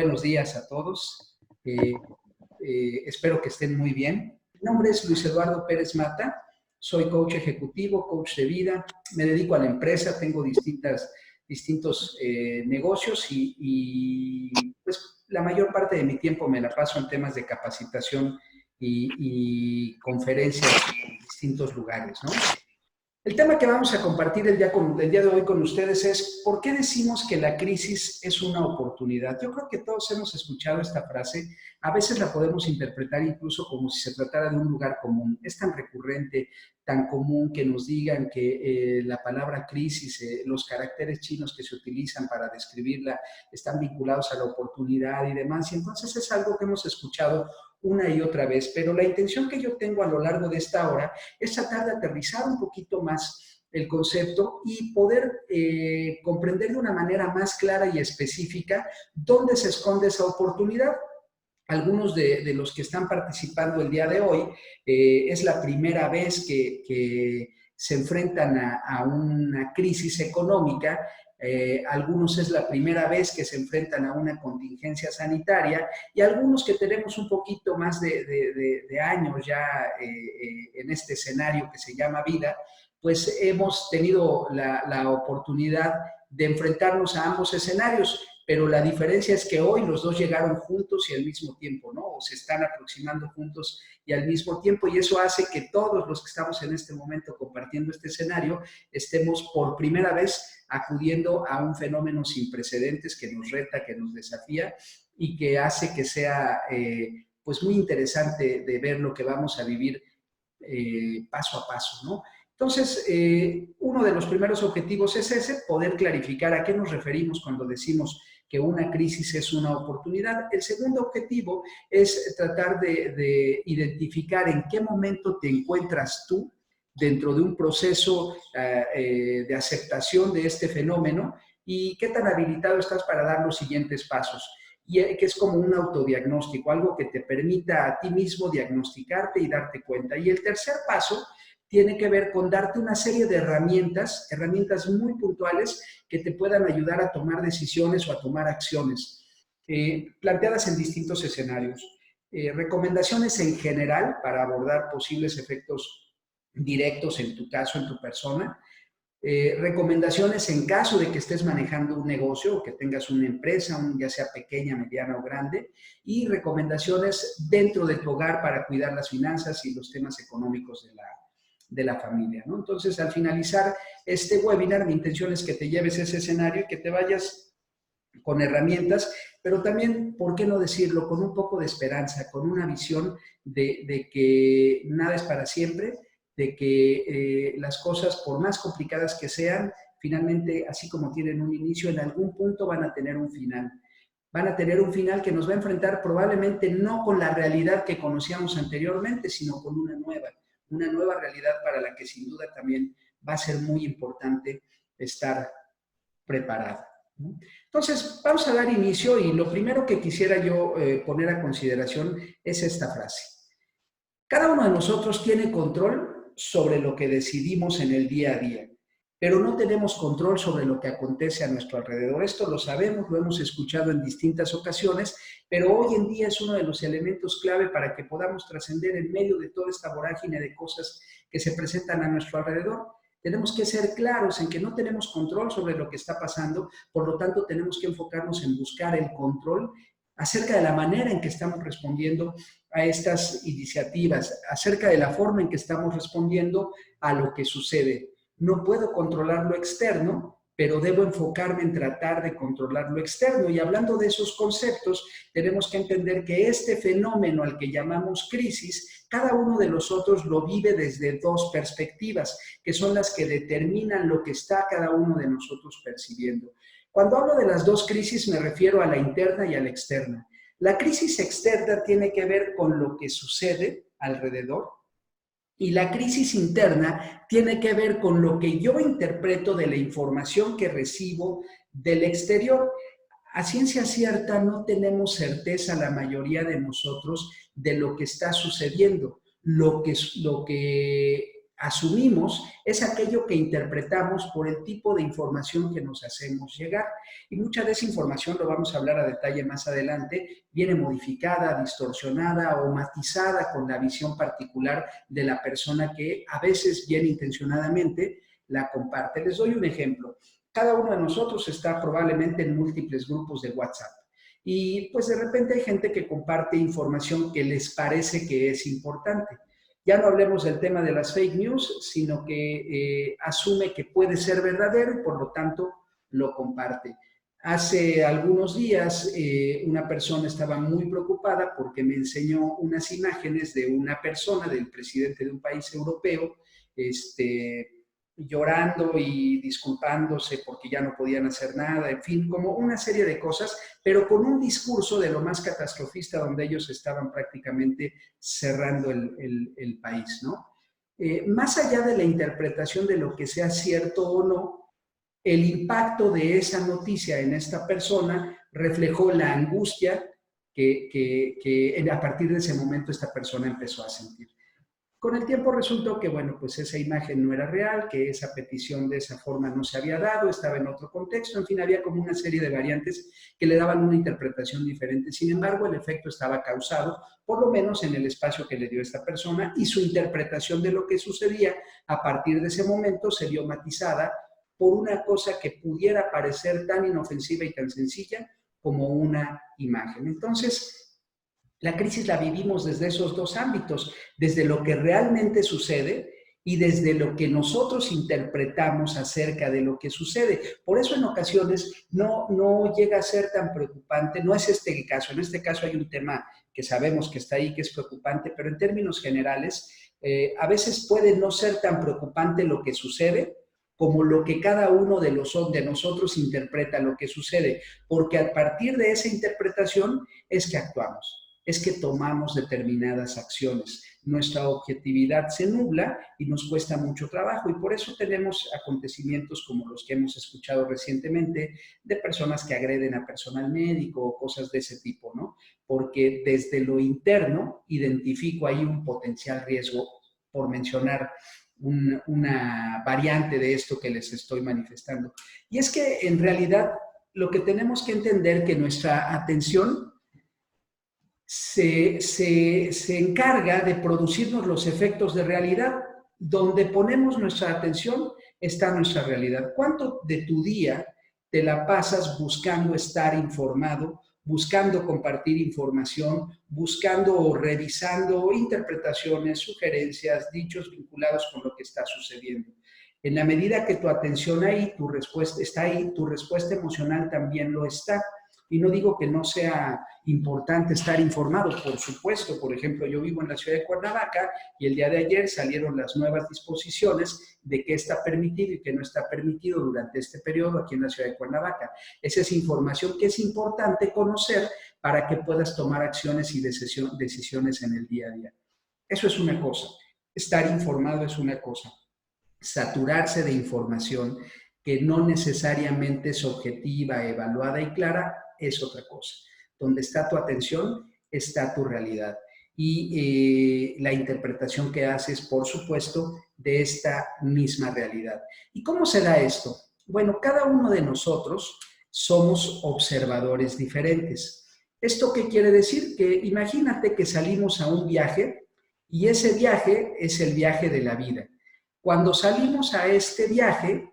Buenos días a todos. Espero que estén muy bien. Mi nombre es Luis Eduardo Pérez Mata. Soy coach ejecutivo, coach de vida. Me dedico a la empresa, tengo distintos negocios y pues la mayor parte de mi tiempo me la paso en temas de capacitación y conferencias en distintos lugares, ¿no? El tema que vamos a compartir el día de hoy con ustedes es ¿por qué decimos que la crisis es una oportunidad? Yo creo que todos hemos escuchado esta frase, a veces la podemos interpretar incluso como si se tratara de un lugar común. Es tan recurrente, tan común que nos digan que la palabra crisis, los caracteres chinos que se utilizan para describirla están vinculados a la oportunidad y demás, y entonces es algo que hemos escuchado una y otra vez, pero la intención que yo tengo a lo largo de esta hora es tratar de aterrizar un poquito más el concepto y poder comprender de una manera más clara y específica dónde se esconde esa oportunidad. Algunos de los que están participando el día de hoy es la primera vez que se enfrentan a una crisis económica. Algunos es la primera vez que se enfrentan a una contingencia sanitaria y algunos que tenemos un poquito más de años ya en este escenario que se llama vida, pues hemos tenido la oportunidad de enfrentarnos a ambos escenarios, pero la diferencia es que hoy los dos llegaron juntos y al mismo tiempo, ¿no? O se están aproximando juntos y al mismo tiempo, y eso hace que todos los que estamos en este momento compartiendo este escenario estemos por primera vez acudiendo a un fenómeno sin precedentes que nos reta, que nos desafía y que hace que sea pues muy interesante de ver lo que vamos a vivir paso a paso, ¿no? Entonces, uno de los primeros objetivos es ese, poder clarificar a qué nos referimos cuando decimos que una crisis es una oportunidad. El segundo objetivo es tratar de identificar en qué momento te encuentras tú dentro de un proceso de aceptación de este fenómeno y qué tan habilitado estás para dar los siguientes pasos. Y que es como un autodiagnóstico, algo que te permita a ti mismo diagnosticarte y darte cuenta. Y el tercer paso tiene que ver con darte una serie de herramientas muy puntuales que te puedan ayudar a tomar decisiones o a tomar acciones, planteadas en distintos escenarios. Recomendaciones en general para abordar posibles efectos directos en tu caso, en tu persona. Recomendaciones en caso de que estés manejando un negocio o que tengas una empresa, ya sea pequeña, mediana o grande, y recomendaciones dentro de tu hogar para cuidar las finanzas y los temas económicos de la familia, ¿no? Entonces, al finalizar este webinar, mi intención es que te lleves ese escenario y que te vayas con herramientas, pero también, ¿por qué no decirlo? Con un poco de esperanza, con una visión de que nada es para siempre, de que las cosas, por más complicadas que sean, finalmente, así como tienen un inicio, en algún punto van a tener un final. Van a tener un final que nos va a enfrentar probablemente no con la realidad que conocíamos anteriormente, sino con una nueva realidad para la que sin duda también va a ser muy importante estar preparado, ¿no? Entonces, vamos a dar inicio y lo primero que quisiera yo poner a consideración es esta frase. Cada uno de nosotros tiene control sobre lo que decidimos en el día a día, pero no tenemos control sobre lo que acontece a nuestro alrededor. Esto lo sabemos, lo hemos escuchado en distintas ocasiones, pero hoy en día es uno de los elementos clave para que podamos trascender en medio de toda esta vorágine de cosas que se presentan a nuestro alrededor. Tenemos que ser claros en que no tenemos control sobre lo que está pasando, por lo tanto tenemos que enfocarnos en buscar el control acerca de la manera en que estamos respondiendo a estas iniciativas, acerca de la forma en que estamos respondiendo a lo que sucede. No puedo controlar lo externo, pero debo enfocarme en tratar de controlar lo externo. Y hablando de esos conceptos, tenemos que entender que este fenómeno al que llamamos crisis, cada uno de nosotros lo vive desde dos perspectivas, que son las que determinan lo que está cada uno de nosotros percibiendo. Cuando hablo de las dos crisis me refiero a la interna y a la externa. La crisis externa tiene que ver con lo que sucede alrededor y la crisis interna tiene que ver con lo que yo interpreto de la información que recibo del exterior. A ciencia cierta no tenemos certeza la mayoría de nosotros de lo que está sucediendo. Lo que asumimos es aquello que interpretamos por el tipo de información que nos hacemos llegar. Y mucha de esa información, lo vamos a hablar a detalle más adelante, viene modificada, distorsionada o matizada con la visión particular de la persona que a veces bien intencionadamente la comparte. Les doy un ejemplo. Cada uno de nosotros está probablemente en múltiples grupos de WhatsApp. Y pues de repente hay gente que comparte información que les parece que es importante. Ya no hablemos del tema de las fake news, sino que asume que puede ser verdadero y por lo tanto lo comparte. Hace algunos días una persona estaba muy preocupada porque me enseñó unas imágenes de una persona, del presidente de un país europeo, llorando y disculpándose porque ya no podían hacer nada, en fin, como una serie de cosas, pero con un discurso de lo más catastrofista donde ellos estaban prácticamente cerrando el país, ¿no? Más allá de la interpretación de lo que sea cierto o no, el impacto de esa noticia en esta persona reflejó la angustia que a partir de ese momento esta persona empezó a sentir. Con el tiempo resultó que, bueno, pues esa imagen no era real, que esa petición de esa forma no se había dado, estaba en otro contexto, en fin, había como una serie de variantes que le daban una interpretación diferente. Sin embargo, el efecto estaba causado, por lo menos en el espacio que le dio esta persona, y su interpretación de lo que sucedía a partir de ese momento se vio matizada por una cosa que pudiera parecer tan inofensiva y tan sencilla como una imagen. Entonces, la crisis la vivimos desde esos dos ámbitos, desde lo que realmente sucede y desde lo que nosotros interpretamos acerca de lo que sucede. Por eso en ocasiones no llega a ser tan preocupante, no es este el caso. En este caso hay un tema que sabemos que está ahí, que es preocupante, pero en términos generales, a veces puede no ser tan preocupante lo que sucede como lo que cada uno de nosotros interpreta lo que sucede, porque a partir de esa interpretación es que actuamos. Es que tomamos determinadas acciones. Nuestra objetividad se nubla y nos cuesta mucho trabajo y por eso tenemos acontecimientos como los que hemos escuchado recientemente de personas que agreden a personal médico o cosas de ese tipo, ¿no? Porque desde lo interno identifico ahí un potencial riesgo, por mencionar una variante de esto que les estoy manifestando. Y es que en realidad lo que tenemos que entender que nuestra atención se encarga de producirnos los efectos de realidad. Donde ponemos nuestra atención está nuestra realidad. ¿Cuánto de tu día te la pasas buscando estar informado, buscando compartir información, buscando o revisando interpretaciones, sugerencias, dichos vinculados con lo que está sucediendo? En la medida que tu atención ahí, tu respuesta está ahí, tu respuesta emocional también lo está. Y no digo que no sea importante estar informado, por supuesto. Por ejemplo, yo vivo en la ciudad de Cuernavaca y el día de ayer salieron las nuevas disposiciones de qué está permitido y qué no está permitido durante este periodo aquí en la ciudad de Cuernavaca. Esa es información que es importante conocer para que puedas tomar acciones y decisiones en el día a día. Eso es una cosa. Estar informado es una cosa. Saturarse de información que no necesariamente es objetiva, evaluada y clara, es otra cosa. Donde está tu atención, está tu realidad. Y la interpretación que haces, por supuesto, de esta misma realidad. ¿Y cómo se da esto? Bueno, cada uno de nosotros somos observadores diferentes. ¿Esto qué quiere decir? Que imagínate que salimos a un viaje y ese viaje es el viaje de la vida. Cuando salimos a este viaje,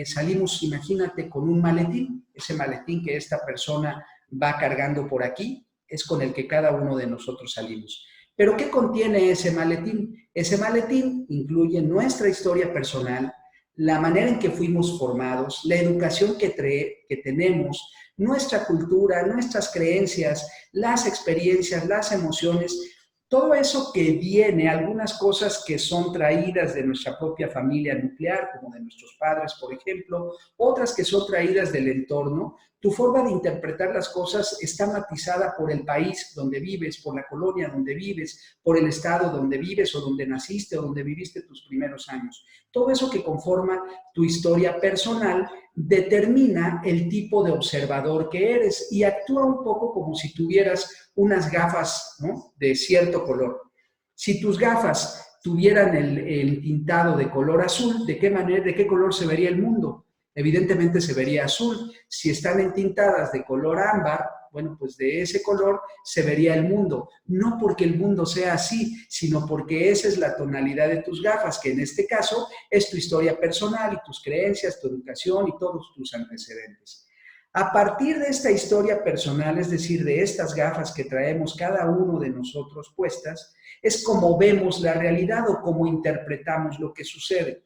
salimos, imagínate, con un maletín. Ese maletín que esta persona va cargando por aquí es con el que cada uno de nosotros salimos. ¿Pero qué contiene ese maletín? Ese maletín incluye nuestra historia personal, la manera en que fuimos formados, la educación que tenemos, nuestra cultura, nuestras creencias, las experiencias, las emociones. Todo eso que viene, algunas cosas que son traídas de nuestra propia familia nuclear, como de nuestros padres, por ejemplo, otras que son traídas del entorno, tu forma de interpretar las cosas está matizada por el país donde vives, por la colonia donde vives, por el estado donde vives o donde naciste o donde viviste tus primeros años. Todo eso que conforma tu historia personal determina el tipo de observador que eres y actúa un poco como si tuvieras unas gafas, ¿no?, de cierto color. Si tus gafas tuvieran el tintado de color azul, ¿de qué manera, de qué color se vería el mundo? Evidentemente se vería azul. Si están entintadas de color ámbar, bueno, pues de ese color se vería el mundo. No porque el mundo sea así, sino porque esa es la tonalidad de tus gafas, que en este caso es tu historia personal y tus creencias, tu educación y todos tus antecedentes. A partir de esta historia personal, es decir, de estas gafas que traemos cada uno de nosotros puestas, es como vemos la realidad o cómo interpretamos lo que sucede.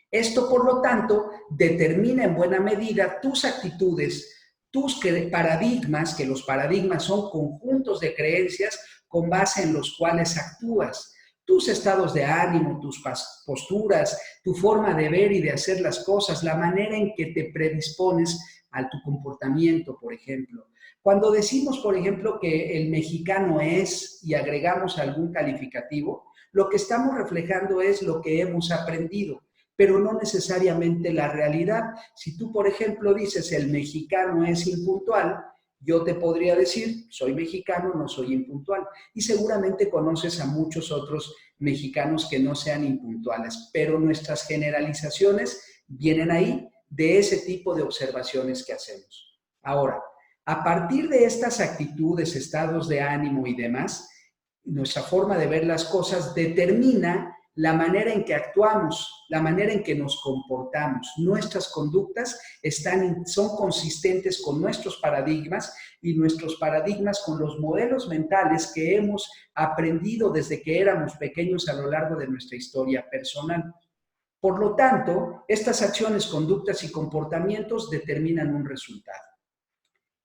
Esto, por lo tanto, determina en buena medida tus actitudes, tus paradigmas, que los paradigmas son conjuntos de creencias con base en los cuales actúas, tus estados de ánimo, tus posturas, tu forma de ver y de hacer las cosas, la manera en que te predispones a tu comportamiento, por ejemplo. Cuando decimos, por ejemplo, que el mexicano es y agregamos algún calificativo, lo que estamos reflejando es lo que hemos aprendido, pero no necesariamente la realidad. Si tú, por ejemplo, dices el mexicano es impuntual, yo te podría decir, soy mexicano, no soy impuntual. Y seguramente conoces a muchos otros mexicanos que no sean impuntuales, pero nuestras generalizaciones vienen ahí de ese tipo de observaciones que hacemos. Ahora, a partir de estas actitudes, estados de ánimo y demás, nuestra forma de ver las cosas determina la manera en que actuamos, la manera en que nos comportamos. Nuestras conductas son consistentes con nuestros paradigmas y nuestros paradigmas con los modelos mentales que hemos aprendido desde que éramos pequeños a lo largo de nuestra historia personal. Por lo tanto, estas acciones, conductas y comportamientos determinan un resultado.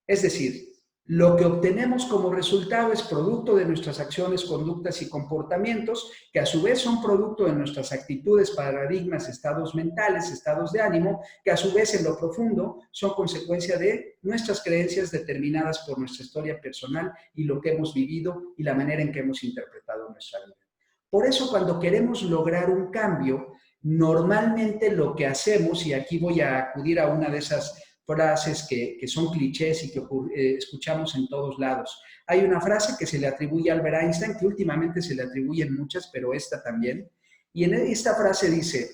Es decir, lo que obtenemos como resultado es producto de nuestras acciones, conductas y comportamientos, que a su vez son producto de nuestras actitudes, paradigmas, estados mentales, estados de ánimo, que a su vez en lo profundo son consecuencia de nuestras creencias determinadas por nuestra historia personal y lo que hemos vivido y la manera en que hemos interpretado nuestra vida. Por eso, cuando queremos lograr un cambio, normalmente lo que hacemos, y aquí voy a acudir a una de esas frases que son clichés y que escuchamos en todos lados. Hay una frase que se le atribuye a Albert Einstein, que últimamente se le atribuyen muchas, pero esta también. Y en esta frase dice,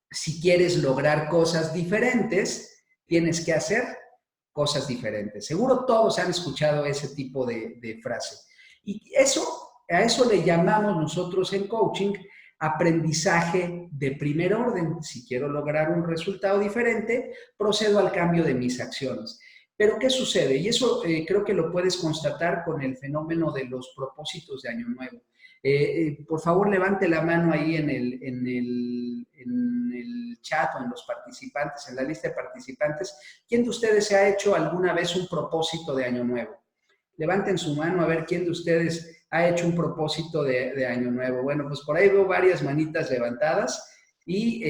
si quieres lograr cosas diferentes, tienes que hacer cosas diferentes. Seguro todos han escuchado ese tipo de frase. Y a eso le llamamos nosotros en coaching aprendizaje de primer orden. Si quiero lograr un resultado diferente, procedo al cambio de mis acciones. Pero ¿qué sucede? Y eso creo que lo puedes constatar con el fenómeno de los propósitos de Año Nuevo. Por favor, levante la mano ahí en el chat o en los participantes, en la lista de participantes. ¿Quién de ustedes se ha hecho alguna vez un propósito de Año Nuevo? Levanten su mano a ver quién de ustedes ha hecho un propósito de Año Nuevo. Bueno, pues por ahí veo varias manitas levantadas y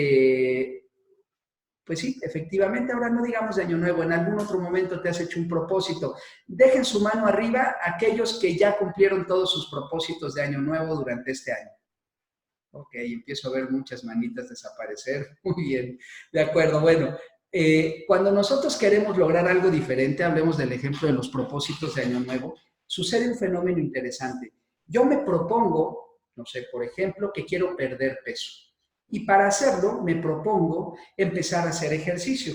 pues sí, efectivamente, ahora no digamos de Año Nuevo, en algún otro momento te has hecho un propósito. Dejen su mano arriba aquellos que ya cumplieron todos sus propósitos de Año Nuevo durante este año. Ok, empiezo a ver muchas manitas desaparecer. Muy bien, de acuerdo. Bueno, cuando nosotros queremos lograr algo diferente, hablemos del ejemplo de los propósitos de Año Nuevo, sucede un fenómeno interesante. Yo me propongo, no sé, por ejemplo, que quiero perder peso. Y para hacerlo me propongo empezar a hacer ejercicio.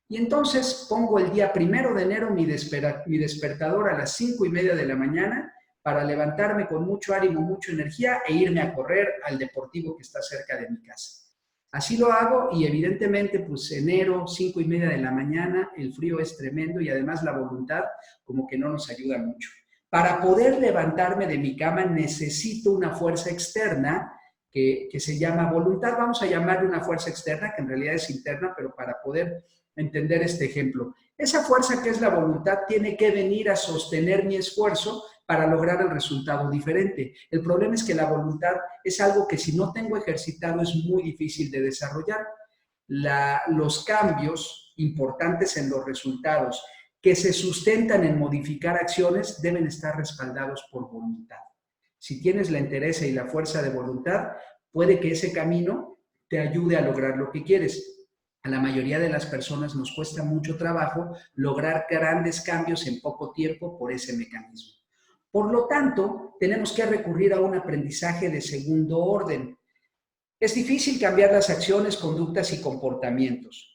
Y entonces pongo el día 1 de enero mi despertador a las 5:30 de la mañana para levantarme con mucho ánimo, mucha energía e irme a correr al deportivo que está cerca de mi casa. Así lo hago y evidentemente pues enero, 5:30 de la mañana, el frío es tremendo y además la voluntad como que no nos ayuda mucho. Para poder levantarme de mi cama necesito una fuerza externa que se llama voluntad. Vamos a llamarle una fuerza externa que en realidad es interna, pero para poder entender este ejemplo. Esa fuerza que es la voluntad tiene que venir a sostener mi esfuerzo para lograr el resultado diferente. El problema es que la voluntad es algo que si no tengo ejercitado es muy difícil de desarrollar. Los cambios importantes en los resultados que se sustentan en modificar acciones deben estar respaldados por voluntad. Si tienes la entereza y la fuerza de voluntad, puede que ese camino te ayude a lograr lo que quieres. A la mayoría de las personas nos cuesta mucho trabajo lograr grandes cambios en poco tiempo por ese mecanismo. Por lo tanto, tenemos que recurrir a un aprendizaje de segundo orden. Es difícil cambiar las acciones, conductas y comportamientos.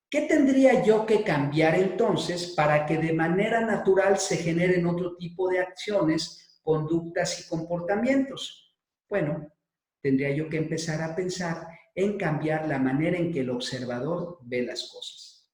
¿Qué tendría yo que cambiar entonces para que de manera natural se generen otro tipo de acciones, conductas y comportamientos? Bueno, tendría yo que empezar a pensar en cambiar la manera en que el observador ve las cosas.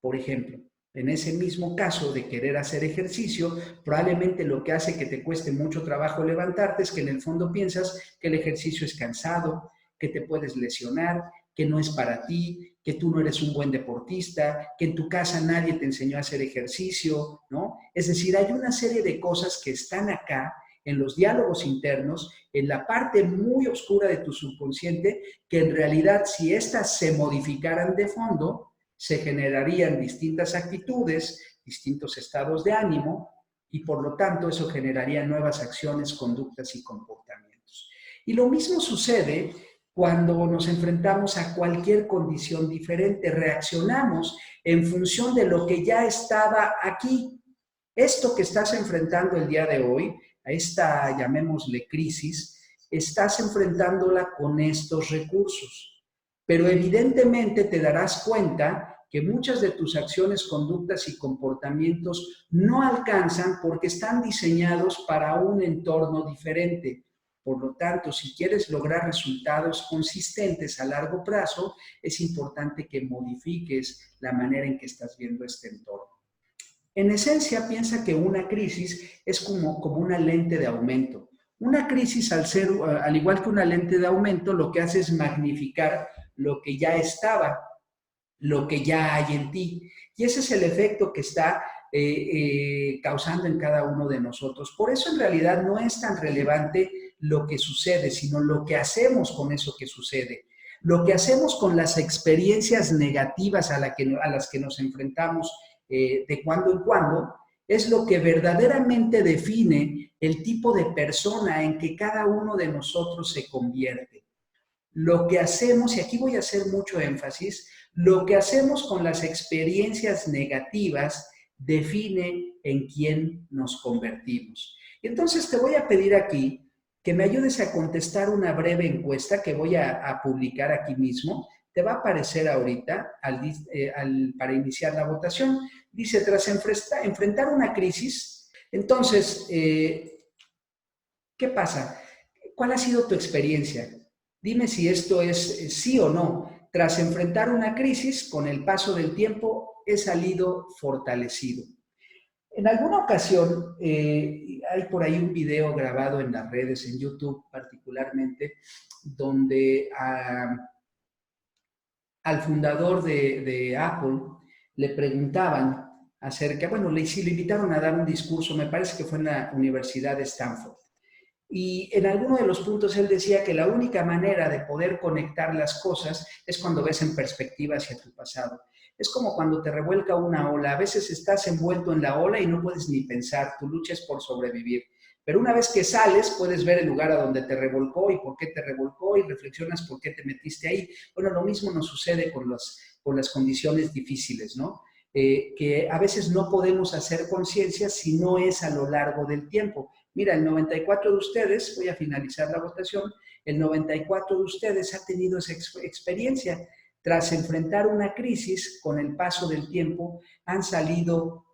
Por ejemplo, en ese mismo caso de querer hacer ejercicio, probablemente lo que hace que te cueste mucho trabajo levantarte es que en el fondo piensas que el ejercicio es cansado, que te puedes lesionar, que no es para ti, que tú no eres un buen deportista, que en tu casa nadie te enseñó a hacer ejercicio, ¿no? Es decir, hay una serie de cosas que están acá en los diálogos internos, en la parte muy oscura de tu subconsciente, que en realidad si éstas se modificaran de fondo, se generarían distintas actitudes, distintos estados de ánimo y por lo tanto eso generaría nuevas acciones, conductas y comportamientos. Y lo mismo sucede cuando nos enfrentamos a cualquier condición diferente, reaccionamos en función de lo que ya estaba aquí. Esto que estás enfrentando el día de hoy, a esta, llamémosle crisis, estás enfrentándola con estos recursos. Pero evidentemente te darás cuenta que muchas de tus acciones, conductas y comportamientos no alcanzan porque están diseñados para un entorno diferente. Por lo tanto, si quieres lograr resultados consistentes a largo plazo, es importante que modifiques la manera en que estás viendo este entorno. En esencia, piensa que una crisis es como una lente de aumento. Una crisis, al igual que una lente de aumento, lo que hace es magnificar lo que ya estaba, lo que ya hay en ti. Y ese es el efecto que está causando en cada uno de nosotros. Por eso en realidad no es tan relevante lo que sucede, sino lo que hacemos con eso que sucede. Lo que hacemos con las experiencias negativas a las que nos enfrentamos de cuando en cuando es lo que verdaderamente define el tipo de persona en que cada uno de nosotros se convierte. Lo que hacemos, y aquí voy a hacer mucho énfasis, lo que hacemos con las experiencias negativas define en quién nos convertimos. Entonces te voy a pedir aquí que me ayudes a contestar una breve encuesta que voy a publicar aquí mismo. Te va a aparecer ahorita para iniciar la votación. Dice, tras enfrentar una crisis, entonces, ¿qué pasa? ¿Cuál ha sido tu experiencia? Dime si esto es sí o no. Tras enfrentar una crisis, con el paso del tiempo, he salido fortalecido. En alguna ocasión, hay por ahí un video grabado en las redes, en YouTube particularmente, donde al fundador de Apple le preguntaban acerca, bueno, sí, le invitaron a dar un discurso, me parece que fue en la Universidad de Stanford. Y en alguno de los puntos él decía que la única manera de poder conectar las cosas es cuando ves en perspectiva hacia tu pasado. Es como cuando te revuelca una ola. A veces estás envuelto en la ola y no puedes ni pensar, tu lucha es por sobrevivir. Pero una vez que sales, puedes ver el lugar a donde te revolcó y por qué te revolcó y reflexionas por qué te metiste ahí. Bueno, lo mismo nos sucede con las condiciones difíciles, ¿no? Que a veces no podemos hacer conciencia si no es a lo largo del tiempo. Mira, el 94 de ustedes, voy a finalizar la votación, el 94 de ustedes ha tenido esa experiencia. Tras enfrentar una crisis, con el paso del tiempo, han salido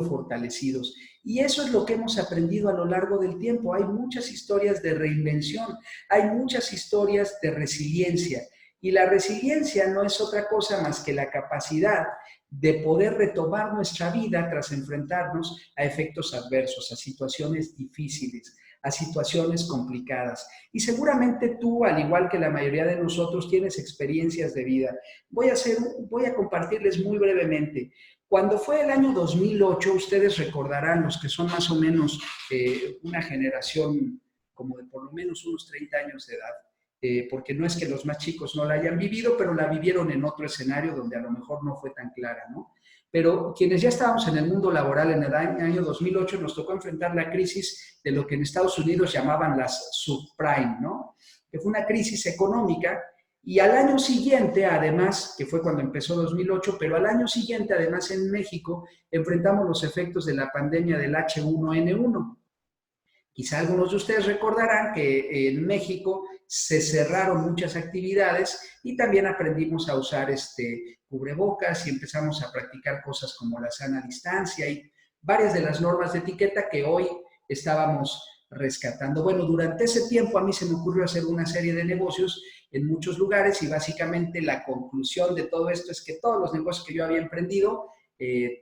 fortalecidos. Y eso es lo que hemos aprendido a lo largo del tiempo. Hay muchas historias de reinvención, hay muchas historias de resiliencia. Y la resiliencia no es otra cosa más que la capacidad de poder retomar nuestra vida tras enfrentarnos a efectos adversos, a situaciones difíciles, a situaciones complicadas. Y seguramente tú, al igual que la mayoría de nosotros, tienes experiencias de vida. Voy a compartirles muy brevemente. Cuando fue el año 2008, ustedes recordarán, los que son más o menos una generación como de por lo menos unos 30 años de edad, porque no es que los más chicos no la hayan vivido, pero la vivieron en otro escenario donde a lo mejor no fue tan clara, ¿no? Pero quienes ya estábamos en el mundo laboral en el año 2008 nos tocó enfrentar la crisis de lo que en Estados Unidos llamaban las subprime, ¿no? Que fue una crisis económica Y al año siguiente, además, que fue cuando empezó 2008, pero al año siguiente, además en México, enfrentamos los efectos de la pandemia del H1N1. Quizá algunos de ustedes recordarán que en México se cerraron muchas actividades y también aprendimos a usar cubrebocas y empezamos a practicar cosas como la sana distancia y varias de las normas de etiqueta que hoy estábamos rescatando. Bueno, durante ese tiempo a mí se me ocurrió hacer una serie de negocios en muchos lugares y básicamente la conclusión de todo esto es que todos los negocios que yo había emprendido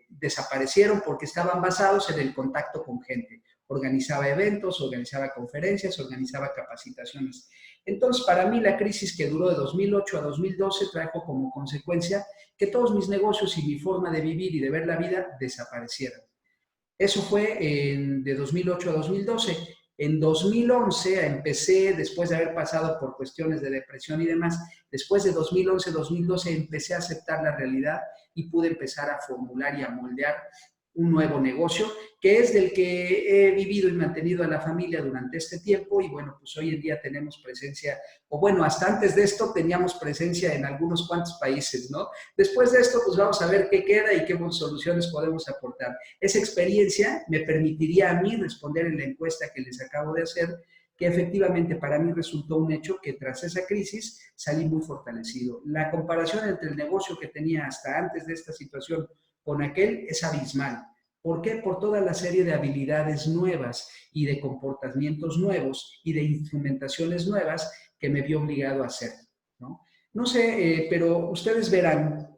desaparecieron porque estaban basados en el contacto con gente. Organizaba eventos, organizaba conferencias, organizaba capacitaciones. Entonces, para mí la crisis que duró de 2008 a 2012 trajo como consecuencia que todos mis negocios y mi forma de vivir y de ver la vida desaparecieran. Eso fue de 2008 a 2012. En 2011 empecé, después de haber pasado por cuestiones de depresión y demás, después de 2011-2012 empecé a aceptar la realidad y pude empezar a formular y a moldear un nuevo negocio, que es del que he vivido y mantenido a la familia durante este tiempo y bueno, pues hoy en día tenemos presencia, o bueno, hasta antes de esto teníamos presencia en algunos cuantos países, ¿no? Después de esto, pues vamos a ver qué queda y qué soluciones podemos aportar. Esa experiencia me permitiría a mí responder en la encuesta que les acabo de hacer, que efectivamente para mí resultó un hecho que tras esa crisis salí muy fortalecido. La comparación entre el negocio que tenía hasta antes de esta situación con aquel es abismal. ¿Por qué? Por toda la serie de habilidades nuevas y de comportamientos nuevos y de instrumentaciones nuevas que me vi obligado a hacer, ¿no? No sé, pero ustedes verán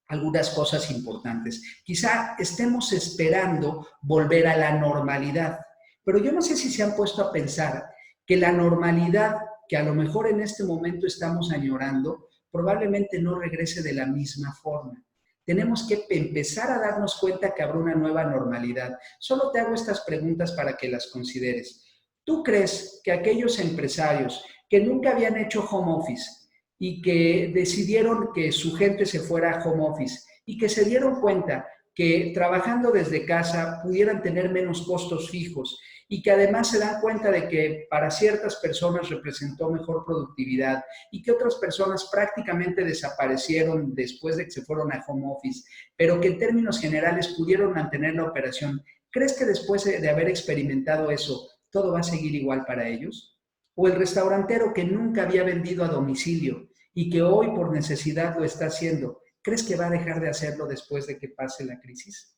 algunas cosas importantes. Quizá estemos esperando volver a la normalidad, pero yo no sé si se han puesto a pensar que la normalidad que a lo mejor en este momento estamos añorando probablemente no regrese de la misma forma. Tenemos que empezar a darnos cuenta que habrá una nueva normalidad. Solo te hago estas preguntas para que las consideres. ¿Tú crees que aquellos empresarios que nunca habían hecho home office y que decidieron que su gente se fuera a home office y que se dieron cuenta que trabajando desde casa pudieran tener menos costos fijos y que además se dan cuenta de que para ciertas personas representó mejor productividad y que otras personas prácticamente desaparecieron después de que se fueron a home office, pero que en términos generales pudieron mantener la operación? ¿Crees que después de haber experimentado eso, todo va a seguir igual para ellos? ¿O el restaurantero que nunca había vendido a domicilio y que hoy por necesidad lo está haciendo, crees que va a dejar de hacerlo después de que pase la crisis?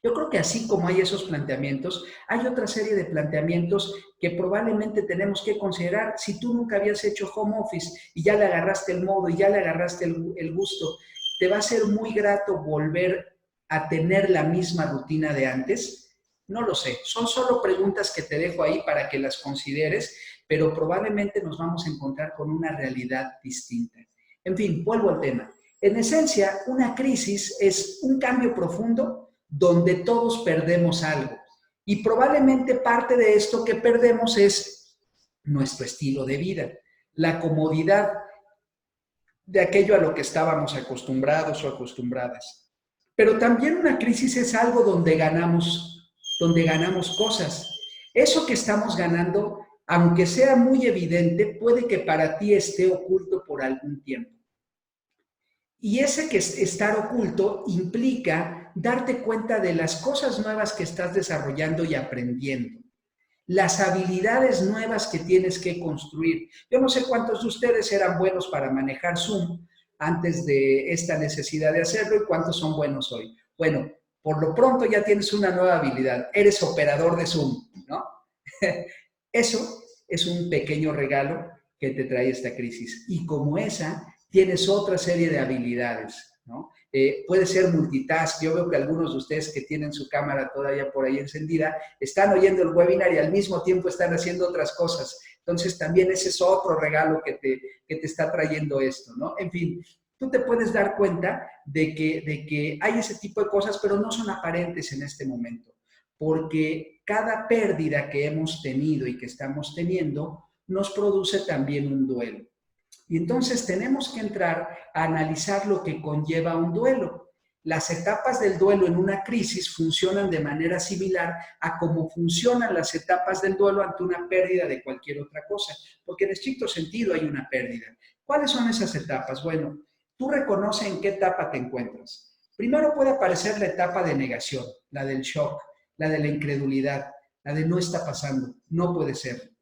Yo creo que así como hay esos planteamientos, hay otra serie de planteamientos que probablemente tenemos que considerar. Si tú nunca habías hecho home office y ya le agarraste el modo y ya le agarraste el gusto, ¿te va a ser muy grato volver a tener la misma rutina de antes? No lo sé. Son solo preguntas que te dejo ahí para que las consideres, pero probablemente nos vamos a encontrar con una realidad distinta. En fin, vuelvo al tema. En esencia, una crisis es un cambio profundo donde todos perdemos algo. Y probablemente parte de esto que perdemos es nuestro estilo de vida, la comodidad de aquello a lo que estábamos acostumbrados o acostumbradas. Pero también una crisis es algo donde ganamos cosas. Eso que estamos ganando, aunque sea muy evidente, puede que para ti esté oculto por algún tiempo. Y ese que estar oculto implica darte cuenta de las cosas nuevas que estás desarrollando y aprendiendo, las habilidades nuevas que tienes que construir. Yo no sé cuántos de ustedes eran buenos para manejar Zoom antes de esta necesidad de hacerlo y cuántos son buenos hoy. Bueno, por lo pronto ya tienes una nueva habilidad, eres operador de Zoom, ¿no? Eso es un pequeño regalo que te trae esta crisis. Y como esa, tienes otra serie de habilidades, ¿no? Puede ser multitask. Yo veo que algunos de ustedes que tienen su cámara todavía por ahí encendida, están oyendo el webinar y al mismo tiempo están haciendo otras cosas. Entonces también ese es otro regalo que te está trayendo esto, ¿no? En fin, tú te puedes dar cuenta de que hay ese tipo de cosas, pero no son aparentes en este momento, porque cada pérdida que hemos tenido y que estamos teniendo nos produce también un duelo. Y entonces tenemos que entrar a analizar lo que conlleva un duelo. Las etapas del duelo en una crisis funcionan de manera similar a cómo funcionan las etapas del duelo ante una pérdida de cualquier otra cosa, porque en estricto sentido hay una pérdida. ¿Cuáles son esas etapas? Bueno, tú reconoces en qué etapa te encuentras. Primero puede aparecer la etapa de negación, la del shock, la de la incredulidad, la de no está pasando, no puede ser,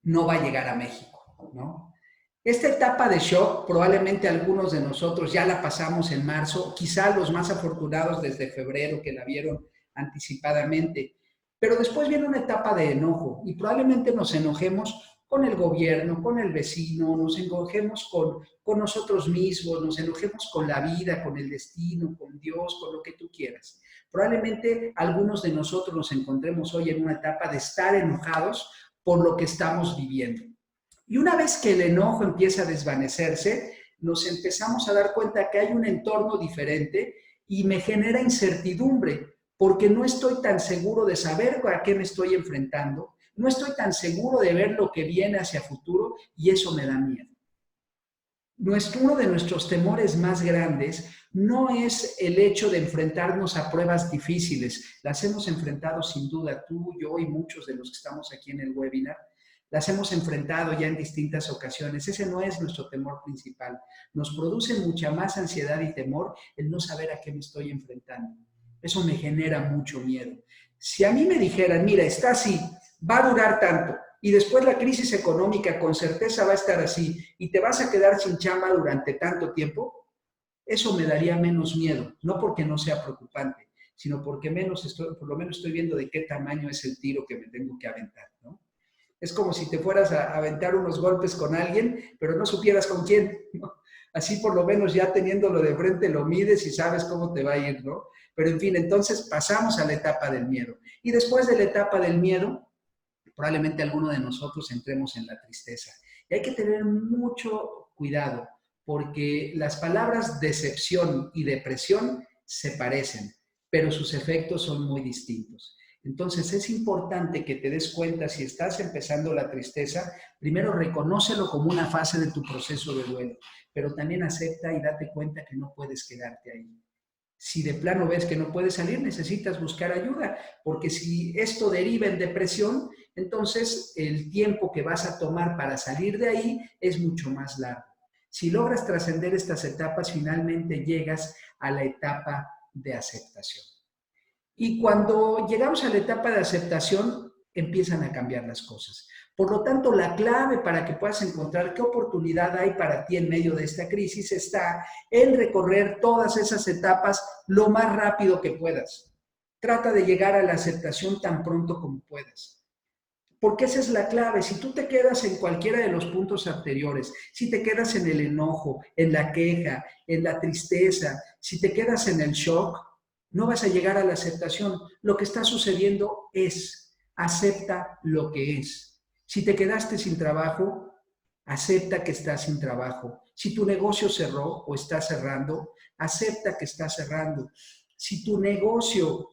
no va a llegar a México, ¿no? Esta etapa de shock, probablemente algunos de nosotros ya la pasamos en marzo, quizá los más afortunados desde febrero que la vieron anticipadamente, pero después viene una etapa de enojo y probablemente nos enojemos con el gobierno, con el vecino, nos enojemos con nosotros mismos, nos enojemos con la vida, con el destino, con Dios, con lo que tú quieras. Probablemente algunos de nosotros nos encontremos hoy en una etapa de estar enojados por lo que estamos viviendo. Y una vez que el enojo empieza a desvanecerse, nos empezamos a dar cuenta que hay un entorno diferente y me genera incertidumbre porque no estoy tan seguro de saber a qué me estoy enfrentando, no estoy tan seguro de ver lo que viene hacia futuro y eso me da miedo. Uno de nuestros temores más grandes no es el hecho de enfrentarnos a pruebas difíciles. Las hemos enfrentado sin duda tú, yo y muchos de los que estamos aquí en el webinar. Las hemos enfrentado ya en distintas ocasiones. Ese no es nuestro temor principal. Nos produce mucha más ansiedad y temor el no saber a qué me estoy enfrentando. Eso me genera mucho miedo. Si a mí me dijeran, mira, está así, va a durar tanto, y después la crisis económica con certeza va a estar así, y te vas a quedar sin chamba durante tanto tiempo, eso me daría menos miedo. No porque no sea preocupante, sino porque por lo menos estoy viendo de qué tamaño es el tiro que me tengo que aventar, ¿no? Es como si te fueras a aventar unos golpes con alguien, pero no supieras con quién, ¿no? Así por lo menos ya teniéndolo de frente lo mides y sabes cómo te va a ir, ¿no? Pero en fin, entonces pasamos a la etapa del miedo. Y después de la etapa del miedo, probablemente alguno de nosotros entremos en la tristeza. Y hay que tener mucho cuidado, porque las palabras decepción y depresión se parecen, pero sus efectos son muy distintos. Entonces es importante que te des cuenta si estás empezando la tristeza, primero reconócelo como una fase de tu proceso de duelo, pero también acepta y date cuenta que no puedes quedarte ahí. Si de plano ves que no puedes salir, necesitas buscar ayuda, porque si esto deriva en depresión, entonces el tiempo que vas a tomar para salir de ahí es mucho más largo. Si logras trascender estas etapas, finalmente llegas a la etapa de aceptación. Y cuando llegamos a la etapa de aceptación, empiezan a cambiar las cosas. Por lo tanto, la clave para que puedas encontrar qué oportunidad hay para ti en medio de esta crisis está en recorrer todas esas etapas lo más rápido que puedas. Trata de llegar a la aceptación tan pronto como puedas. Porque esa es la clave. Si tú te quedas en cualquiera de los puntos anteriores, si te quedas en el enojo, en la queja, en la tristeza, si te quedas en el shock, no vas a llegar a la aceptación. Lo que está sucediendo es, acepta lo que es. Si te quedaste sin trabajo, acepta que estás sin trabajo. Si tu negocio cerró o está cerrando, acepta que está cerrando. Si tu negocio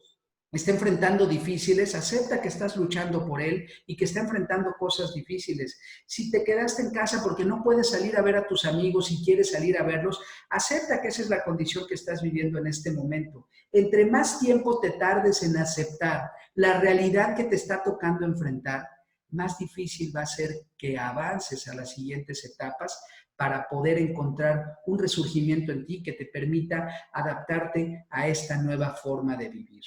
está enfrentando difíciles, acepta que estás luchando por él y que está enfrentando cosas difíciles. Si te quedaste en casa porque no puedes salir a ver a tus amigos y quieres salir a verlos, acepta que esa es la condición que estás viviendo en este momento. Entre más tiempo te tardes en aceptar la realidad que te está tocando enfrentar, más difícil va a ser que avances a las siguientes etapas para poder encontrar un resurgimiento en ti que te permita adaptarte a esta nueva forma de vivir.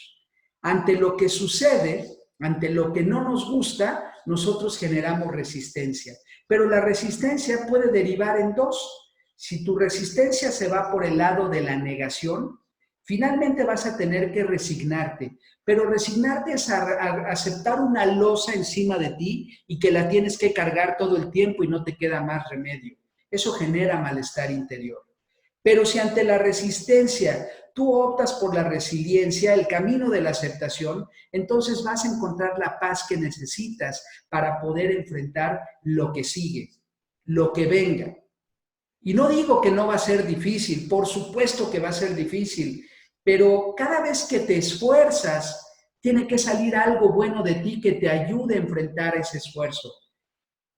Ante lo que sucede, ante lo que no nos gusta, nosotros generamos resistencia. Pero la resistencia puede derivar en dos. Si tu resistencia se va por el lado de la negación, finalmente vas a tener que resignarte. Pero resignarte es a aceptar una losa encima de ti y que la tienes que cargar todo el tiempo y no te queda más remedio. Eso genera malestar interior. Pero si ante la resistencia tú optas por la resiliencia, el camino de la aceptación, entonces vas a encontrar la paz que necesitas para poder enfrentar lo que sigue, lo que venga. Y no digo que no va a ser difícil, por supuesto que va a ser difícil, pero cada vez que te esfuerzas, tiene que salir algo bueno de ti que te ayude a enfrentar ese esfuerzo.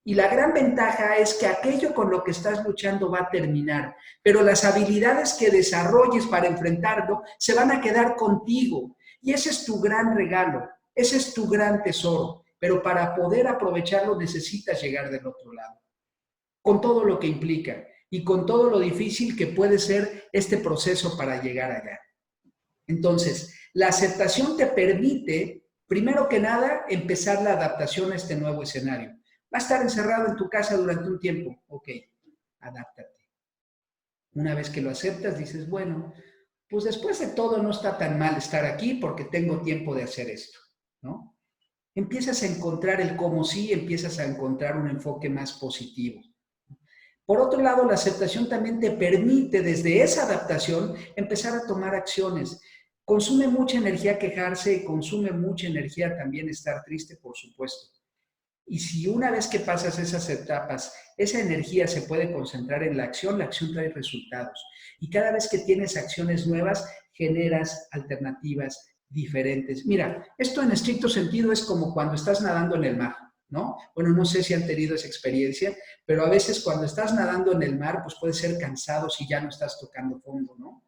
Y la gran ventaja es que aquello con lo que estás luchando va a terminar, pero las habilidades que desarrolles para enfrentarlo se van a quedar contigo. Y ese es tu gran regalo, ese es tu gran tesoro, pero para poder aprovecharlo necesitas llegar del otro lado. con todo lo que implica y con todo lo difícil que puede ser este proceso para llegar allá. Entonces, la aceptación te permite, primero que nada, empezar la adaptación a este nuevo escenario. Va a estar encerrado en tu casa durante un tiempo. Ok, adáptate. Una vez que lo aceptas, dices, bueno, pues después de todo no está tan mal estar aquí porque tengo tiempo de hacer esto, ¿no? Empiezas a encontrar el cómo sí, empiezas a encontrar un enfoque más positivo. Por otro lado, la aceptación también te permite, desde esa adaptación, empezar a tomar acciones. Consume mucha energía quejarse y consume mucha energía también estar triste, por supuesto. Y si una vez que pasas esas etapas, esa energía se puede concentrar en la acción trae resultados. Y cada vez que tienes acciones nuevas, generas alternativas diferentes. Mira, esto en estricto sentido es como cuando estás nadando en el mar, ¿no? Bueno, no sé si han tenido esa experiencia, pero a veces cuando estás nadando en el mar, pues puede ser cansado si ya no estás tocando fondo, ¿no?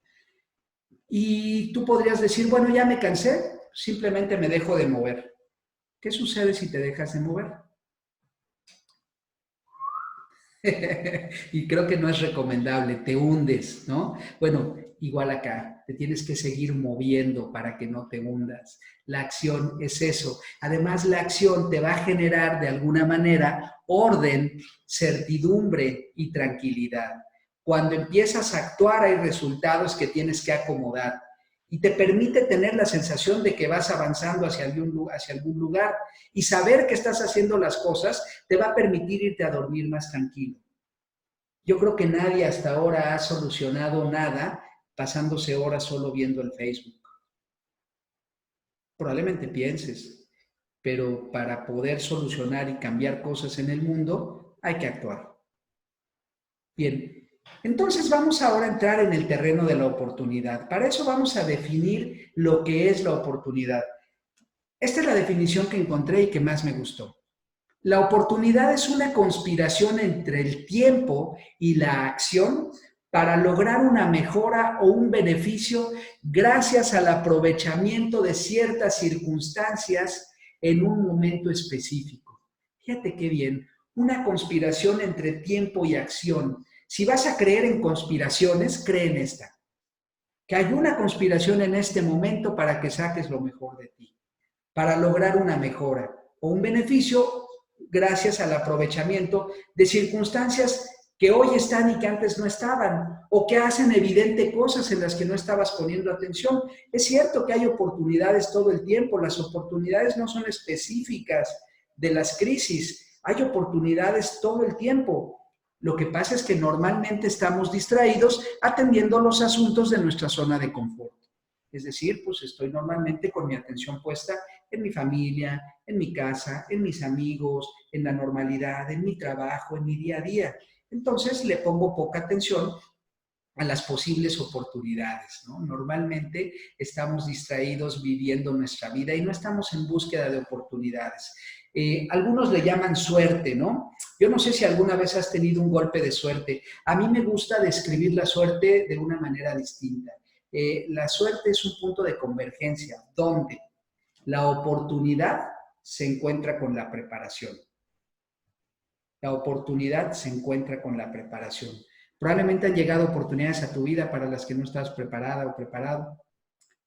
Y tú podrías decir, bueno, ya me cansé, simplemente me dejo de mover. ¿Qué sucede si te dejas de mover? Y creo que no es recomendable, te hundes, ¿no? Bueno, igual acá, te tienes que seguir moviendo para que no te hundas. La acción es eso. Además, la acción te va a generar de alguna manera orden, certidumbre y tranquilidad. Cuando empiezas a actuar hay resultados que tienes que acomodar y te permite tener la sensación de que vas avanzando hacia algún lugar y saber que estás haciendo las cosas te va a permitir irte a dormir más tranquilo. Yo creo que nadie hasta ahora ha solucionado nada pasándose horas solo viendo el Facebook. Probablemente pienses, pero para poder solucionar y cambiar cosas en el mundo hay que actuar. Bien, entonces vamos ahora a entrar en el terreno de la oportunidad. Para eso vamos a definir lo que es la oportunidad. Esta es la definición que encontré y que más me gustó. La oportunidad es una conspiración entre el tiempo y la acción para lograr una mejora o un beneficio gracias al aprovechamiento de ciertas circunstancias en un momento específico. Fíjate qué bien, una conspiración entre tiempo y acción. Si vas a creer en conspiraciones, cree en esta. Que hay una conspiración en este momento para que saques lo mejor de ti, para lograr una mejora o un beneficio gracias al aprovechamiento de circunstancias que hoy están y que antes no estaban, o que hacen evidente cosas en las que no estabas poniendo atención. Es cierto que hay oportunidades todo el tiempo, las oportunidades no son específicas de las crisis, hay oportunidades todo el tiempo. Lo que pasa es que normalmente estamos distraídos atendiendo los asuntos de nuestra zona de confort. Es decir, pues estoy normalmente con mi atención puesta en mi familia, en mi casa, en mis amigos, en la normalidad, en mi trabajo, en mi día a día. Entonces le pongo poca atención a las posibles oportunidades, ¿no? Normalmente estamos distraídos viviendo nuestra vida y no estamos en búsqueda de oportunidades. Algunos le llaman suerte, ¿no? Yo no sé si alguna vez has tenido un golpe de suerte. A mí me gusta describir la suerte de una manera distinta. La suerte es un punto de convergencia donde la oportunidad se encuentra con la preparación. La oportunidad se encuentra con la preparación. Probablemente han llegado oportunidades a tu vida para las que no estás preparada o preparado.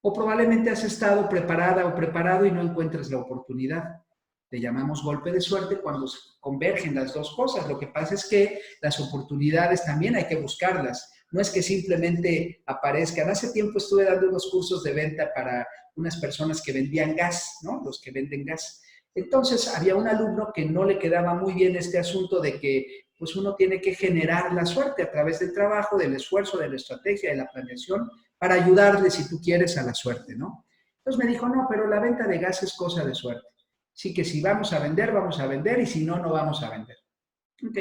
O probablemente has estado preparada o preparado y no encuentras la oportunidad. Le llamamos golpe de suerte cuando convergen las dos cosas. Lo que pasa es que las oportunidades también hay que buscarlas. No es que simplemente aparezcan. Hace tiempo estuve dando unos cursos de venta para unas personas que vendían gas, ¿no? Los que venden gas. Entonces había un alumno que no le quedaba muy bien este asunto de que pues uno tiene que generar la suerte a través del trabajo, del esfuerzo, de la estrategia, de la planeación, para ayudarle, si tú quieres, a la suerte, ¿no? Entonces me dijo, no, pero la venta de gas es cosa de suerte. Así que si vamos a vender, y si no, no vamos a vender. Ok.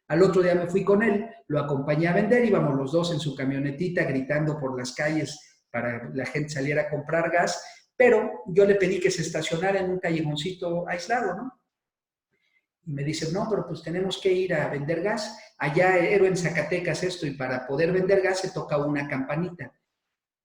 Al otro día me fui con él, lo acompañé a vender, íbamos los dos en su camionetita gritando por las calles para que la gente saliera a comprar gas, pero yo le pedí que se estacionara en un callejoncito aislado, ¿no? Y me dice, no, pero pues tenemos que ir a vender gas. Allá era en Zacatecas esto, y para poder vender gas se toca una campanita.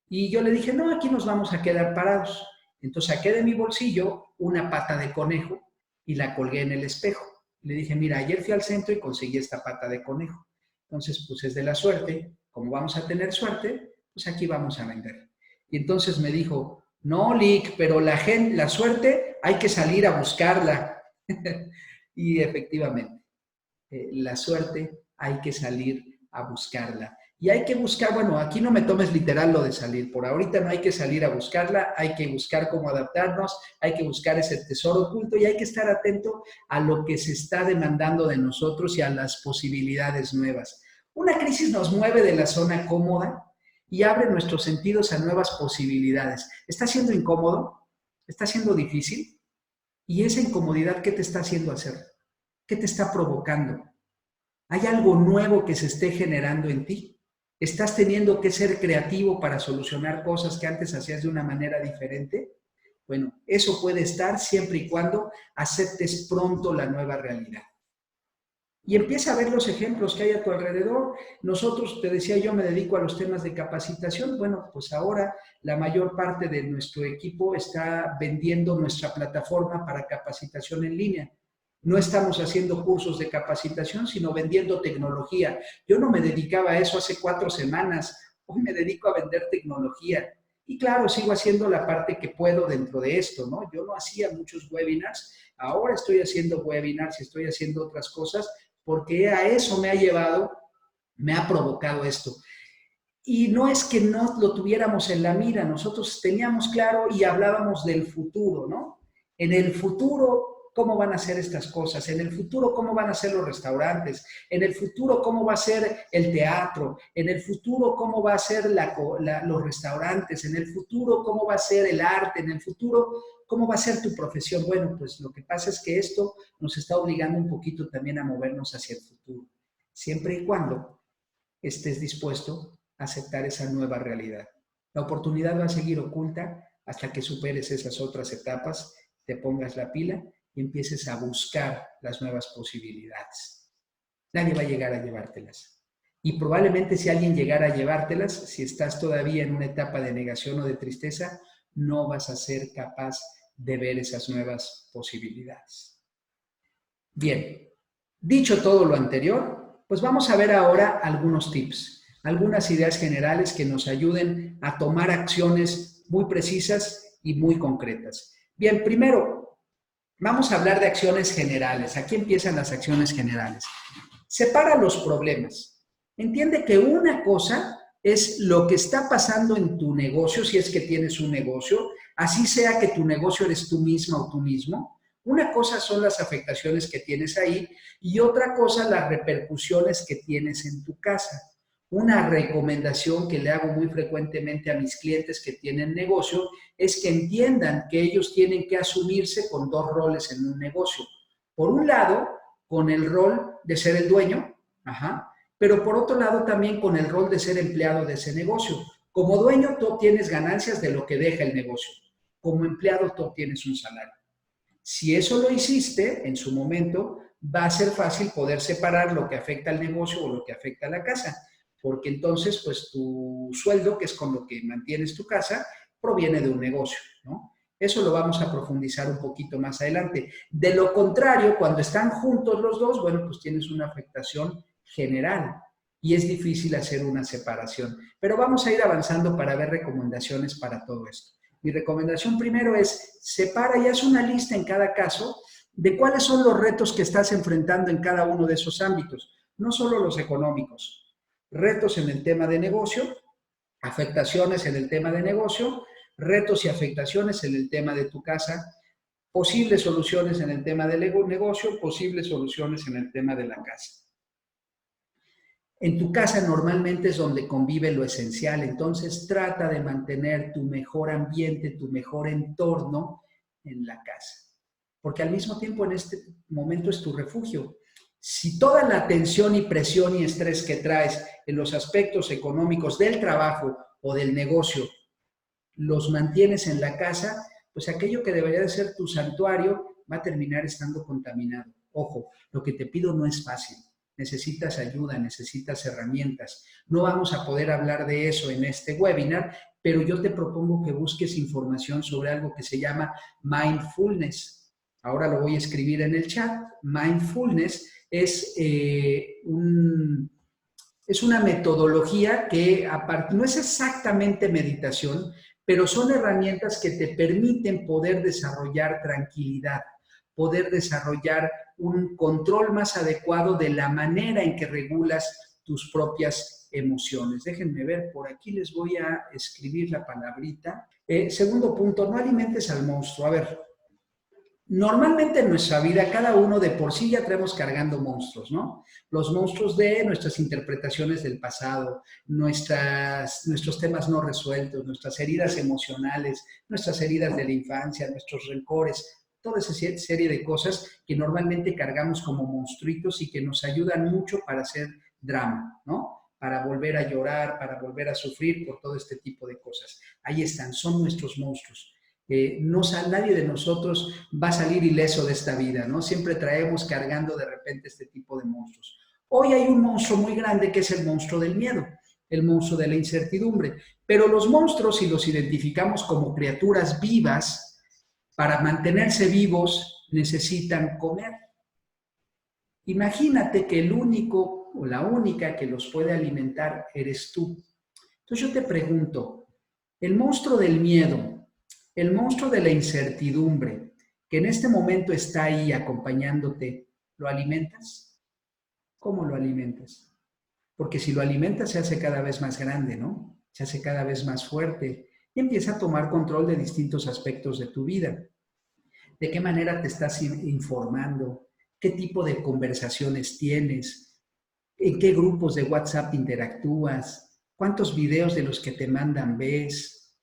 Y yo le dije, no, aquí nos vamos a quedar parados. Entonces saqué de mi bolsillo una pata de conejo y la colgué en el espejo. Le dije, mira, ayer fui al centro y conseguí esta pata de conejo. Entonces, pues es de la suerte. Como vamos a tener suerte, pues aquí vamos a vender. Y entonces me dijo, no, Lick, pero la suerte hay que salir a buscarla. Y efectivamente, la suerte hay que salir a buscarla. Y hay que buscar, bueno, aquí no me tomes literal lo de salir, por ahorita no hay que salir a buscarla, hay que buscar cómo adaptarnos, hay que buscar ese tesoro oculto y hay que estar atento a lo que se está demandando de nosotros y a las posibilidades nuevas. Una crisis nos mueve de la zona cómoda y abre nuestros sentidos a nuevas posibilidades. ¿Está siendo incómodo? ¿Está siendo difícil? ¿Y esa incomodidad qué te está haciendo hacer? ¿Qué te está provocando? ¿Hay algo nuevo que se esté generando en ti? ¿Estás teniendo que ser creativo para solucionar cosas que antes hacías de una manera diferente? Bueno, eso puede estar siempre y cuando aceptes pronto la nueva realidad. Y empieza a ver los ejemplos que hay a tu alrededor. Nosotros, te decía yo, me dedico a los temas de capacitación. Bueno, pues ahora la mayor parte de nuestro equipo está vendiendo nuestra plataforma para capacitación en línea. No estamos haciendo cursos de capacitación, sino vendiendo tecnología. Yo no me dedicaba a eso hace 4 semanas. Hoy me dedico a vender tecnología. Y claro, sigo haciendo la parte que puedo dentro de esto, ¿no? Yo no hacía muchos webinars. Ahora estoy haciendo webinars y estoy haciendo otras cosas porque a eso me ha llevado, me ha provocado esto. Y no es que no lo tuviéramos en la mira, nosotros teníamos claro y hablábamos del futuro, ¿no? En el futuro, ¿cómo van a ser estas cosas? En el futuro, ¿cómo van a ser los restaurantes? En el futuro, ¿cómo va a ser el teatro? En el futuro, ¿cómo va a ser los restaurantes? En el futuro, ¿cómo va a ser el arte? En el futuro, ¿cómo va a ser tu profesión? Bueno, pues lo que pasa es que esto nos está obligando un poquito también a movernos hacia el futuro, siempre y cuando estés dispuesto a aceptar esa nueva realidad. La oportunidad va a seguir oculta hasta que superes esas otras etapas, te pongas la pila y empieces a buscar las nuevas posibilidades. Nadie va a llegar a llevártelas. Y probablemente si alguien llegara a llevártelas, si estás todavía en una etapa de negación o de tristeza, no vas a ser capaz de ver esas nuevas posibilidades. Bien, dicho todo lo anterior, pues vamos a ver ahora algunos tips, algunas ideas generales que nos ayuden a tomar acciones muy precisas y muy concretas. Bien, primero, vamos a hablar de acciones generales. Aquí empiezan las acciones generales. Separa los problemas. Entiende que una cosa es lo que está pasando en tu negocio, si es que tienes un negocio, así sea que tu negocio eres tú misma o tú mismo. Una cosa son las afectaciones que tienes ahí y otra cosa las repercusiones que tienes en tu casa. Una recomendación que le hago muy frecuentemente a mis clientes que tienen negocio es que entiendan que ellos tienen que asumirse con 2 roles en un negocio. Por un lado, con el rol de ser el dueño, pero por otro lado también con el rol de ser empleado de ese negocio. Como dueño tú obtienes ganancias de lo que deja el negocio. Como empleado tú obtienes un salario. Si eso lo hiciste en su momento, va a ser fácil poder separar lo que afecta al negocio o lo que afecta a la casa, porque entonces pues tu sueldo, que es con lo que mantienes tu casa, proviene de un negocio, ¿no? Eso lo vamos a profundizar un poquito más adelante. De lo contrario, cuando están juntos los dos, bueno, pues tienes una afectación general y es difícil hacer una separación. Pero vamos a ir avanzando para ver recomendaciones para todo esto. Mi recomendación primero es separa y haz una lista en cada caso de cuáles son los retos que estás enfrentando en cada uno de esos ámbitos, no solo los económicos, retos en el tema de negocio, afectaciones en el tema de negocio, retos y afectaciones en el tema de tu casa, posibles soluciones en el tema del negocio, posibles soluciones en el tema de la casa. En tu casa normalmente es donde convive lo esencial, entonces trata de mantener tu mejor ambiente, tu mejor entorno en la casa. Porque al mismo tiempo en este momento es tu refugio. Si toda la tensión y presión y estrés que traes en los aspectos económicos del trabajo o del negocio los mantienes en la casa, pues aquello que debería de ser tu santuario va a terminar estando contaminado. Ojo, lo que te pido no es fácil. Necesitas ayuda, necesitas herramientas. No vamos a poder hablar de eso en este webinar, pero yo te propongo que busques información sobre algo que se llama mindfulness. ahora lo voy a escribir en el chat. Mindfulness es, es una metodología que no es exactamente meditación, pero son herramientas que te permiten poder desarrollar tranquilidad, poder desarrollar un control más adecuado de la manera en que regulas tus propias emociones. Déjenme ver, por aquí les voy a escribir la palabrita. Segundo punto, no alimentes al monstruo. A ver, normalmente en nuestra vida, cada uno de por sí ya traemos cargando monstruos, ¿no? Los monstruos de nuestras interpretaciones del pasado, nuestros temas no resueltos, nuestras heridas emocionales, nuestras heridas de la infancia, nuestros rencores, toda esa serie de cosas que normalmente cargamos como monstruitos y que nos ayudan mucho para hacer drama, ¿no? Para volver a llorar, para volver a sufrir por todo este tipo de cosas. Ahí están, son nuestros monstruos. Nadie de nosotros va a salir ileso de esta vida, ¿no? Siempre traemos cargando de repente este tipo de monstruos. Hoy hay un monstruo muy grande que es el monstruo del miedo, el monstruo de la incertidumbre, pero los monstruos, si los identificamos como criaturas vivas, para mantenerse vivos necesitan comer. Imagínate que el único o la única que los puede alimentar eres tú. Entonces yo te pregunto, el monstruo del miedo, el monstruo de la incertidumbre, que en este momento está ahí acompañándote, ¿lo alimentas? ¿Cómo lo alimentas? Porque si lo alimentas se hace cada vez más grande, ¿no? Se hace cada vez más fuerte y empieza a tomar control de distintos aspectos de tu vida. ¿De qué manera te estás informando? ¿Qué tipo de conversaciones tienes? ¿En qué grupos de WhatsApp interactúas? ¿Cuántos videos de los que te mandan ves?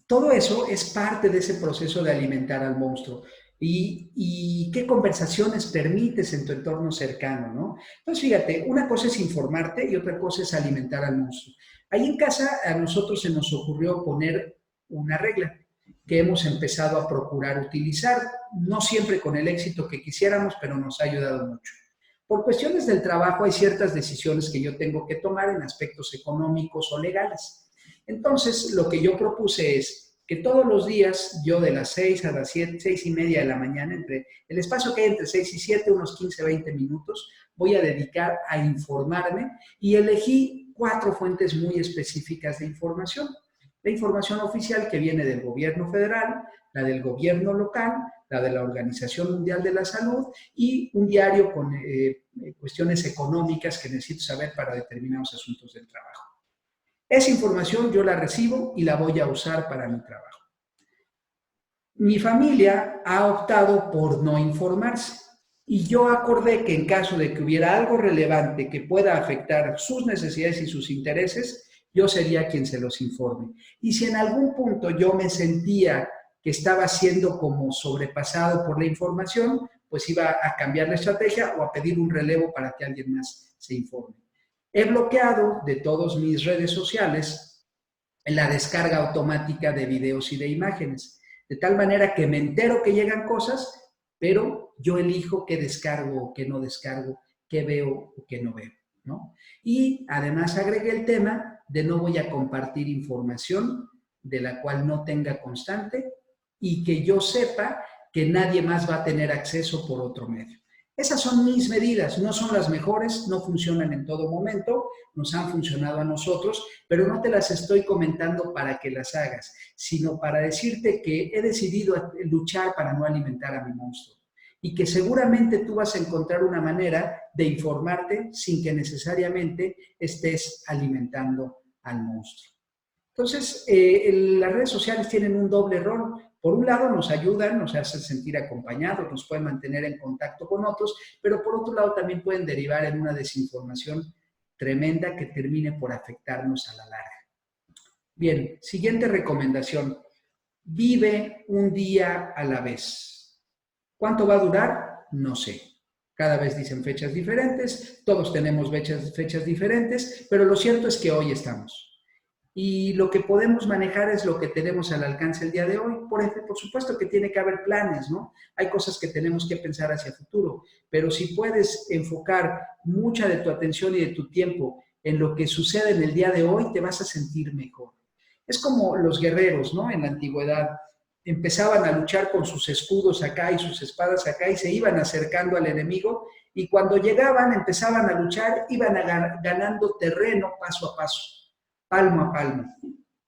Todo eso es parte de ese proceso de alimentar al monstruo. Y qué conversaciones permites en tu entorno cercano, ¿no? Entonces, fíjate, una cosa es informarte y otra cosa es alimentar al monstruo. Ahí en casa a nosotros se nos ocurrió poner una regla que hemos empezado a procurar utilizar, no siempre con el éxito que quisiéramos, pero nos ha ayudado mucho. Por cuestiones del trabajo hay ciertas decisiones que yo tengo que tomar en aspectos económicos o legales. Entonces, lo que yo propuse es que todos los días, yo de las 6 a las 7, 6:30 de la mañana, entre el espacio que hay entre 6 y 7, unos 15, 20 minutos, voy a dedicar a informarme y elegí 4 fuentes muy específicas de información. La información oficial que viene del gobierno federal, la del gobierno local, la de la Organización Mundial de la Salud y un diario con cuestiones económicas que necesito saber para determinados asuntos del trabajo. Esa información yo la recibo y la voy a usar para mi trabajo. Mi familia ha optado por no informarse y yo acordé que en caso de que hubiera algo relevante que pueda afectar sus necesidades y sus intereses, yo sería quien se los informe. Y si en algún punto yo me sentía que estaba siendo como sobrepasado por la información, pues iba a cambiar la estrategia o a pedir un relevo para que alguien más se informe. He bloqueado de todas mis redes sociales la descarga automática de videos y de imágenes, de tal manera que me entero que llegan cosas, pero yo elijo qué descargo o qué no descargo, qué veo o qué no veo, ¿no? Y además agregué el tema de no voy a compartir información de la cual no tenga constante y que yo sepa que nadie más va a tener acceso por otro medio. Esas son mis medidas, no son las mejores, no funcionan en todo momento, nos han funcionado a nosotros, pero no te las estoy comentando para que las hagas, sino para decirte que he decidido luchar para no alimentar a mi monstruo y que seguramente tú vas a encontrar una manera de informarte sin que necesariamente estés alimentando al monstruo. Entonces, las redes sociales tienen un doble rol. Por un lado nos ayudan, nos hacen sentir acompañados, nos pueden mantener en contacto con otros, pero por otro lado también pueden derivar en una desinformación tremenda que termine por afectarnos a la larga. Bien, siguiente recomendación. Vive un día a la vez. ¿Cuánto va a durar? No sé. Cada vez dicen fechas diferentes, todos tenemos fechas diferentes, pero lo cierto es que hoy estamos. Y lo que podemos manejar es lo que tenemos al alcance el día de hoy. Por supuesto que tiene que haber planes, ¿no? Hay cosas que tenemos que pensar hacia el futuro, pero si puedes enfocar mucha de tu atención y de tu tiempo en lo que sucede en el día de hoy, te vas a sentir mejor. Es como los guerreros, ¿no? En la antigüedad empezaban a luchar con sus escudos acá y sus espadas acá y se iban acercando al enemigo y cuando llegaban, empezaban a luchar, iban ganando terreno paso a paso, palmo a palmo,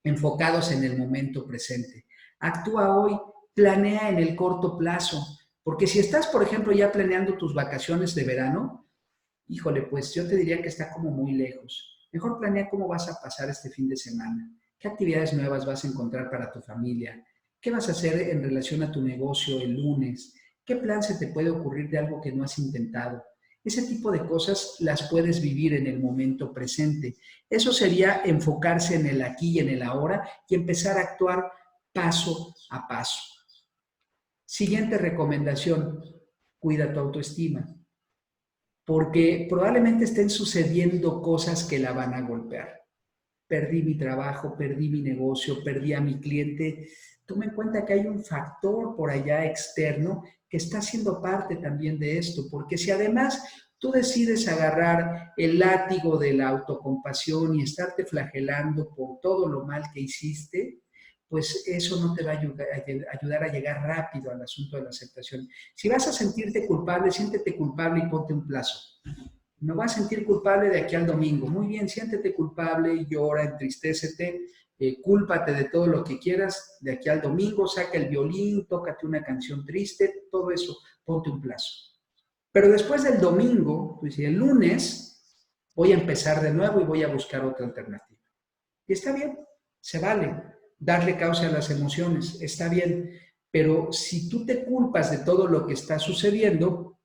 enfocados en el momento presente. Actúa hoy, planea en el corto plazo, porque si estás, por ejemplo, ya planeando tus vacaciones de verano, híjole, pues yo te diría que está como muy lejos. Mejor planea cómo vas a pasar este fin de semana, qué actividades nuevas vas a encontrar para tu familia, qué vas a hacer en relación a tu negocio el lunes, qué plan se te puede ocurrir de algo que no has intentado. Ese tipo de cosas las puedes vivir en el momento presente. Eso sería enfocarse en el aquí y en el ahora y empezar a actuar paso a paso. Siguiente recomendación, cuida tu autoestima, porque probablemente estén sucediendo cosas que la van a golpear. Perdí mi trabajo, perdí mi negocio, perdí a mi cliente. Toma en cuenta que hay un factor por allá externo que está siendo parte también de esto, porque si además tú decides agarrar el látigo de la autocompasión y estarte flagelando por todo lo mal que hiciste, pues eso no te va a ayudar a llegar rápido al asunto de la aceptación. Si vas a sentirte culpable, siéntete culpable y ponte un plazo. Me voy a sentir culpable de aquí al domingo. Muy bien, siéntete culpable, llora, entristécete, cúlpate de todo lo que quieras de aquí al domingo, saca el violín, tócate una canción triste, todo eso, ponte un plazo. Pero después del domingo, pues el lunes, voy a empezar de nuevo y voy a buscar otra alternativa. Y está bien, se vale darle causa a las emociones, está bien, pero si tú te culpas de todo lo que está sucediendo,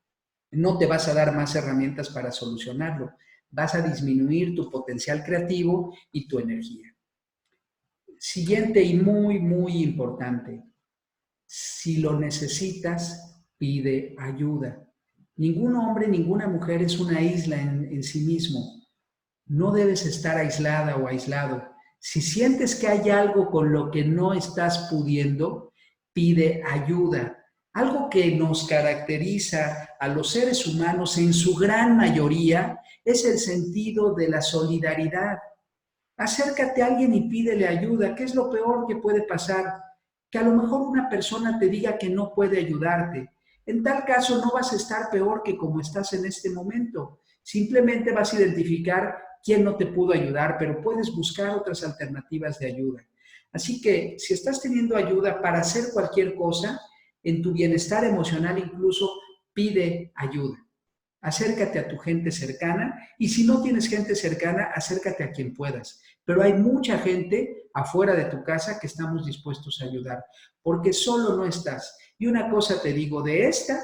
no te vas a dar más herramientas para solucionarlo. Vas a disminuir tu potencial creativo y tu energía. Siguiente y muy, muy importante. Si lo necesitas, pide ayuda. Ningún hombre, ninguna mujer es una isla en sí mismo. No debes estar aislada o aislado. Si sientes que hay algo con lo que no estás pudiendo, pide ayuda. Algo que nos caracteriza a los seres humanos en su gran mayoría es el sentido de la solidaridad. Acércate a alguien y pídele ayuda. ¿Qué es lo peor que puede pasar? Que a lo mejor una persona te diga que no puede ayudarte. En tal caso no vas a estar peor que como estás en este momento. Simplemente vas a identificar quién no te pudo ayudar, pero puedes buscar otras alternativas de ayuda. Así que si estás teniendo ayuda para hacer cualquier cosa, en tu bienestar emocional incluso, pide ayuda. Acércate a tu gente cercana y si no tienes gente cercana, acércate a quien puedas. Pero hay mucha gente afuera de tu casa que estamos dispuestos a ayudar, porque solo no estás. Y una cosa te digo, de esta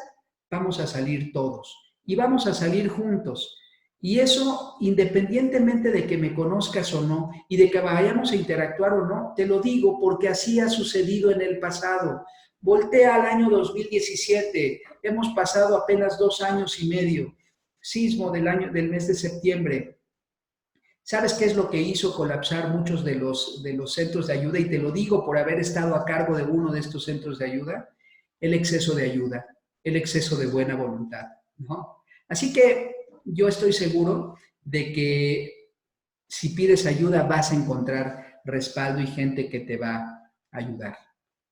vamos a salir todos y vamos a salir juntos. Y eso, independientemente de que me conozcas o no y de que vayamos a interactuar o no, te lo digo porque así ha sucedido en el pasado. Voltea al año 2017, hemos pasado apenas 2 años y medio, sismo del mes de septiembre. ¿Sabes qué es lo que hizo colapsar muchos de los centros de ayuda? Y te lo digo por haber estado a cargo de uno de estos centros de ayuda, el exceso de ayuda, el exceso de buena voluntad, ¿no? Así que yo estoy seguro de que si pides ayuda vas a encontrar respaldo y gente que te va a ayudar.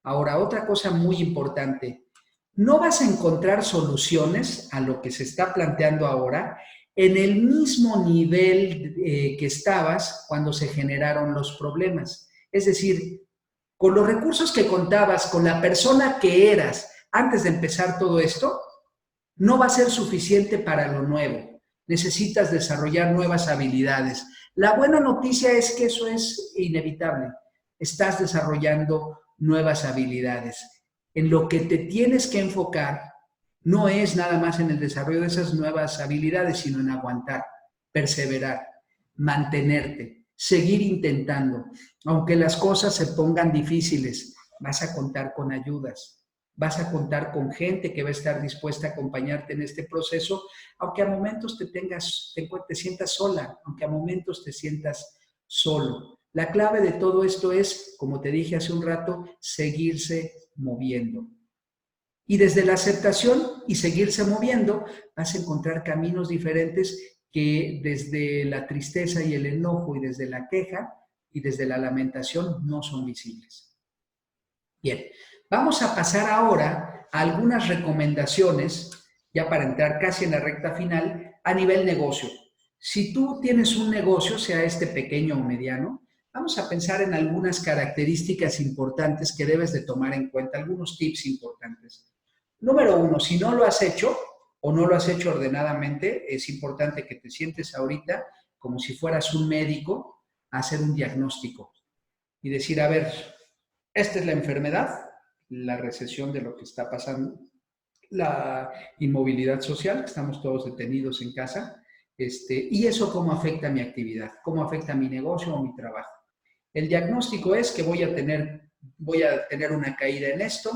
Ahora, otra cosa muy importante, no vas a encontrar soluciones a lo que se está planteando ahora en el mismo nivel que estabas cuando se generaron los problemas. Es decir, con los recursos que contabas, con la persona que eras antes de empezar todo esto, no va a ser suficiente para lo nuevo. Necesitas desarrollar nuevas habilidades. La buena noticia es que eso es inevitable. Estás desarrollando nuevas habilidades. En lo que te tienes que enfocar no es nada más en el desarrollo de esas nuevas habilidades, sino en aguantar, perseverar, mantenerte, seguir intentando. Aunque las cosas se pongan difíciles, vas a contar con ayudas, vas a contar con gente que va a estar dispuesta a acompañarte en este proceso, aunque a momentos te sientas sola, aunque a momentos te sientas solo. La clave de todo esto es, como te dije hace un rato, seguirse moviendo. Y desde la aceptación y seguirse moviendo, vas a encontrar caminos diferentes que desde la tristeza y el enojo y desde la queja y desde la lamentación no son visibles. Bien, Vamos a pasar ahora a algunas recomendaciones, ya para entrar casi en la recta final, a nivel negocio. Si tú tienes un negocio, sea este pequeño o mediano, vamos a pensar en algunas características importantes que debes de tomar en cuenta, algunos tips importantes. Número uno, si no lo has hecho o no lo has hecho ordenadamente, es importante que te sientes ahorita como si fueras un médico a hacer un diagnóstico y decir, a ver, esta es la enfermedad, la recesión de lo que está pasando, la inmovilidad social, que estamos todos detenidos en casa, y eso cómo afecta a mi actividad, cómo afecta a mi negocio o mi trabajo. El diagnóstico es que voy a tener una caída en esto,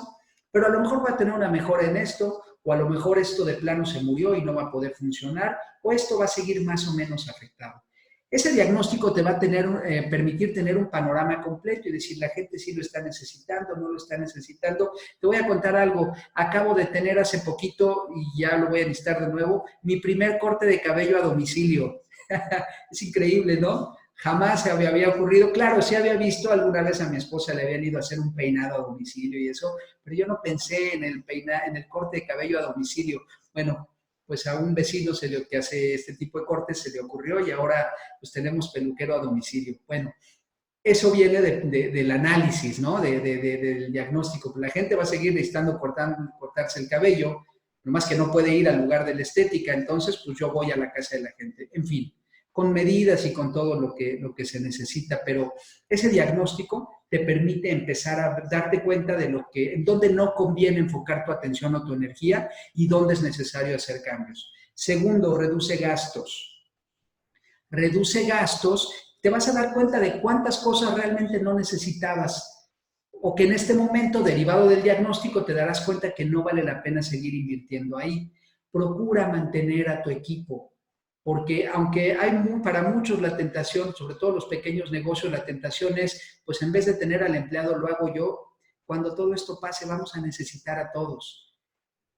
pero a lo mejor voy a tener una mejora en esto, o a lo mejor esto de plano se murió y no va a poder funcionar, o esto va a seguir más o menos afectado. Ese diagnóstico te va a permitir tener un panorama completo y decir, la gente sí lo está necesitando, no lo está necesitando. Te voy a contar algo. Acabo de tener hace poquito, y ya lo voy a listar de nuevo, mi primer corte de cabello a domicilio. Es increíble, ¿no? Jamás se me había ocurrido. Claro, sí había visto alguna vez a mi esposa, le habían ido a hacer un peinado a domicilio y eso, pero yo no pensé en en el corte de cabello a domicilio. Bueno, pues a un vecino que hace este tipo de cortes se le ocurrió y ahora pues tenemos peluquero a domicilio. Bueno, eso viene del análisis, ¿no? Del diagnóstico. La gente va a seguir necesitando cortarse el cabello, nomás que no puede ir al lugar de la estética, entonces pues yo voy a la casa de la gente. En fin, con medidas y con todo lo que se necesita, pero ese diagnóstico te permite empezar a darte cuenta de en dónde no conviene enfocar tu atención o tu energía y dónde es necesario hacer cambios. Segundo, reduce gastos. Reduce gastos, te vas a dar cuenta de cuántas cosas realmente no necesitabas o que en este momento, derivado del diagnóstico, te darás cuenta que no vale la pena seguir invirtiendo ahí. Procura mantener a tu equipo, porque aunque hay para muchos la tentación, sobre todo los pequeños negocios, la tentación es, pues en vez de tener al empleado, lo hago yo. Cuando todo esto pase, vamos a necesitar a todos.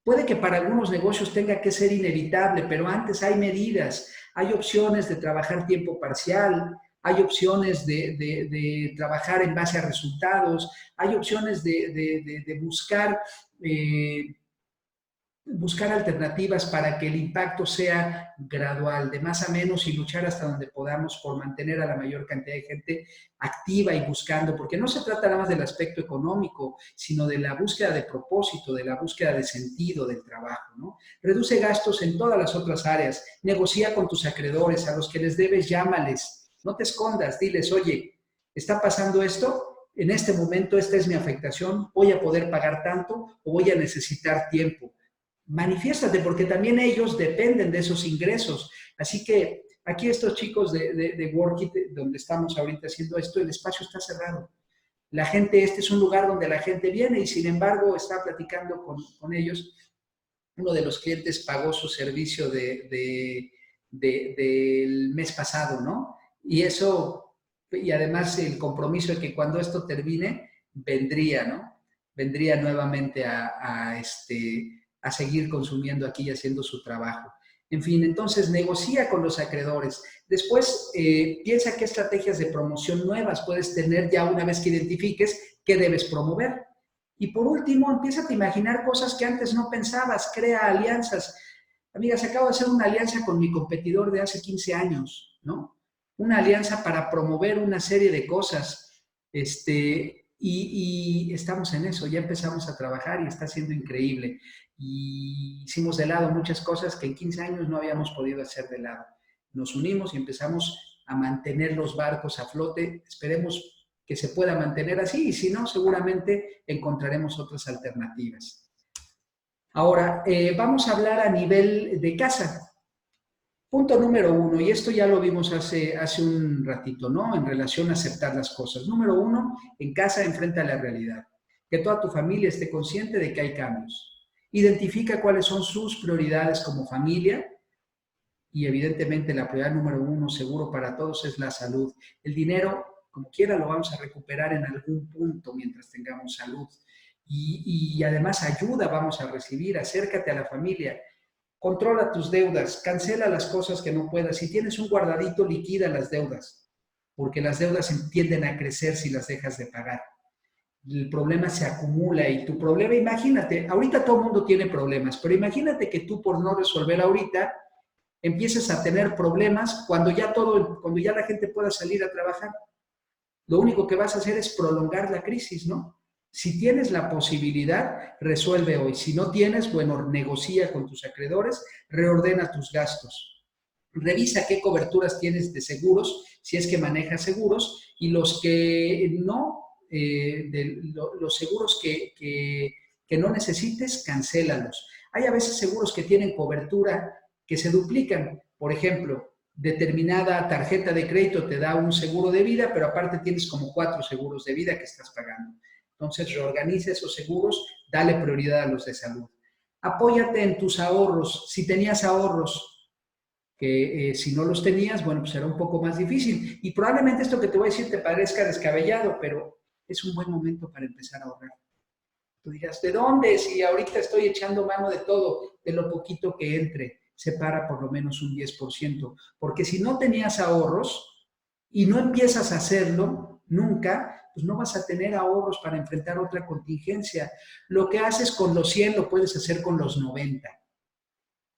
Puede que para algunos negocios tenga que ser inevitable, pero antes hay medidas, hay opciones de trabajar tiempo parcial, hay opciones de trabajar en base a resultados, hay opciones de buscar alternativas para que el impacto sea gradual, de más a menos y luchar hasta donde podamos por mantener a la mayor cantidad de gente activa y buscando, porque no se trata nada más del aspecto económico, sino de la búsqueda de propósito, de la búsqueda de sentido del trabajo, ¿no? Reduce gastos en todas las otras áreas, negocia con tus acreedores, a los que les debes, llámales, no te escondas, diles, oye, ¿está pasando esto? En este momento esta es mi afectación, voy a poder pagar tanto o voy a necesitar tiempo. Manifiéstate, porque también ellos dependen de esos ingresos. Así que aquí estos chicos de Workit, donde estamos ahorita haciendo esto, el espacio está cerrado. La gente, este es un lugar donde la gente viene y sin embargo está platicando con ellos. Uno de los clientes pagó su servicio del mes pasado, ¿no? Y eso, y además el compromiso de que cuando esto termine, vendría, ¿no? Vendría nuevamente a seguir consumiendo aquí y haciendo su trabajo. En fin, entonces negocia con los acreedores. Después, piensa qué estrategias de promoción nuevas puedes tener ya una vez que identifiques qué debes promover. Y por último, empieza a imaginar cosas que antes no pensabas, crea alianzas. Amigas, acabo de hacer una alianza con mi competidor de hace 15 años, ¿no? Una alianza para promover una serie de cosas. Y estamos en eso, ya empezamos a trabajar y está siendo increíble. Y hicimos de lado muchas cosas que en 15 años no habíamos podido hacer de lado. Nos unimos y empezamos a mantener los barcos a flote. Esperemos que se pueda mantener así y si no, seguramente encontraremos otras alternativas. Ahora, vamos a hablar a nivel de casa. Punto número uno, y esto ya lo vimos hace un ratito, ¿no? En relación a aceptar las cosas. Número uno, en casa enfrenta la realidad. Que toda tu familia esté consciente de que hay cambios. Identifica cuáles son sus prioridades como familia y evidentemente la prioridad número uno, seguro para todos, es la salud. El dinero, como quiera, lo vamos a recuperar en algún punto mientras tengamos salud. Y además ayuda vamos a recibir, acércate a la familia. Controla tus deudas, cancela las cosas que no puedas. Si tienes un guardadito, liquida las deudas, porque las deudas tienden a crecer si las dejas de pagar. el problema se acumula y tu problema, imagínate, ahorita todo el mundo tiene problemas, pero imagínate que tú por no resolver ahorita empieces a tener problemas cuando ya la gente pueda salir a trabajar. Lo único que vas a hacer es prolongar la crisis, ¿no? Si tienes la posibilidad, resuelve hoy. Si no tienes, bueno, negocia con tus acreedores, reordena tus gastos. Revisa qué coberturas tienes de seguros, si es que manejas seguros, y los que no, los seguros que no necesites, cancélalos. Hay a veces seguros que tienen cobertura que se duplican. Por ejemplo, determinada tarjeta de crédito te da un seguro de vida, pero aparte tienes como 4 seguros de vida que estás pagando. Entonces, reorganiza esos seguros, dale prioridad a los de salud. Apóyate en tus ahorros. Si tenías ahorros, que si no los tenías, bueno, pues será un poco más difícil. Y probablemente esto que te voy a decir te parezca descabellado, pero es un buen momento para empezar a ahorrar. Tú dirás, ¿de dónde? Si ahorita estoy echando mano de todo, de lo poquito que entre, separa por lo menos un 10%. Porque si no tenías ahorros y no empiezas a hacerlo nunca, pues no vas a tener ahorros para enfrentar otra contingencia. Lo que haces con los 100 lo puedes hacer con los 90.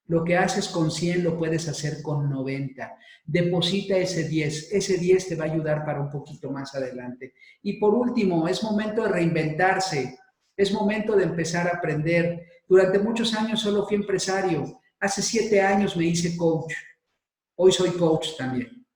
Lo que haces con 100 lo puedes hacer con 90. Deposita ese 10. Ese 10 te va a ayudar para un poquito más adelante. Y por último, es momento de reinventarse. Es momento de empezar a aprender. Durante muchos años solo fui empresario. Hace 7 años me hice coach. Hoy soy coach también.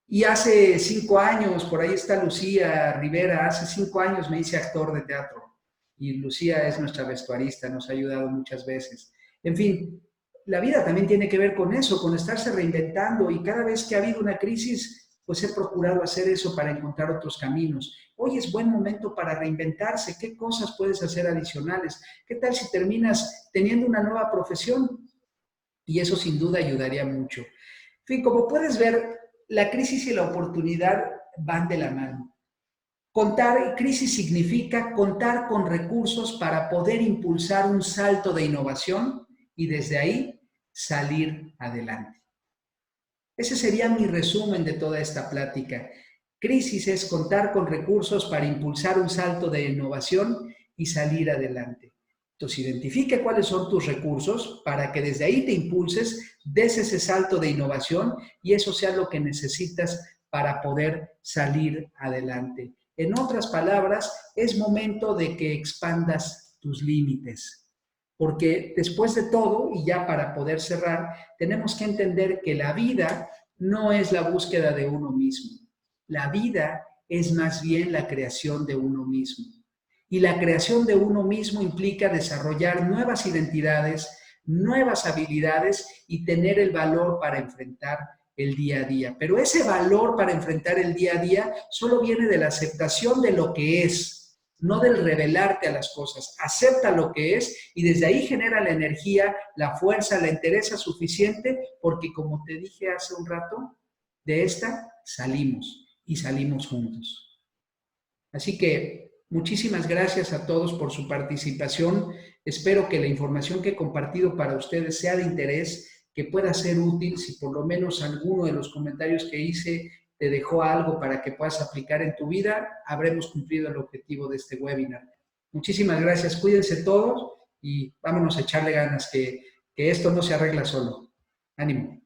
Y hace 5 años, por ahí está Lucía Rivera, hace 5 años me hice actor de teatro. Y Lucía es nuestra vestuarista, nos ha ayudado muchas veces. En fin, la vida también tiene que ver con eso, con estarse reinventando. Y cada vez que ha habido una crisis, pues he procurado hacer eso para encontrar otros caminos. Hoy es buen momento para reinventarse. ¿Qué cosas puedes hacer adicionales? ¿Qué tal si terminas teniendo una nueva profesión? Y eso sin duda ayudaría mucho. En fin, como puedes ver, la crisis y la oportunidad van de la mano. Crisis significa contar con recursos para poder impulsar un salto de innovación y desde ahí salir adelante. Ese sería mi resumen de toda esta plática. Crisis es contar con recursos para impulsar un salto de innovación y salir adelante. Entonces, identifique cuáles son tus recursos para que desde ahí te impulses, des ese salto de innovación y eso sea lo que necesitas para poder salir adelante. En otras palabras, es momento de que expandas tus límites. Porque después de todo, y ya para poder cerrar, tenemos que entender que la vida no es la búsqueda de uno mismo. La vida es más bien la creación de uno mismo. Y la creación de uno mismo implica desarrollar nuevas identidades, nuevas habilidades y tener el valor para enfrentar el día a día. Pero ese valor para enfrentar el día a día solo viene de la aceptación de lo que es, no del revelarte a las cosas. Acepta lo que es y desde ahí genera la energía, la fuerza, la entereza suficiente, porque como te dije hace un rato, de esta salimos y salimos juntos. Así que muchísimas gracias a todos por su participación. Espero que la información que he compartido para ustedes sea de interés, que pueda ser útil. Si por lo menos alguno de los comentarios que hice te dejó algo para que puedas aplicar en tu vida, habremos cumplido el objetivo de este webinar. Muchísimas gracias. Cuídense todos y vámonos a echarle ganas, que esto no se arregla solo. Ánimo.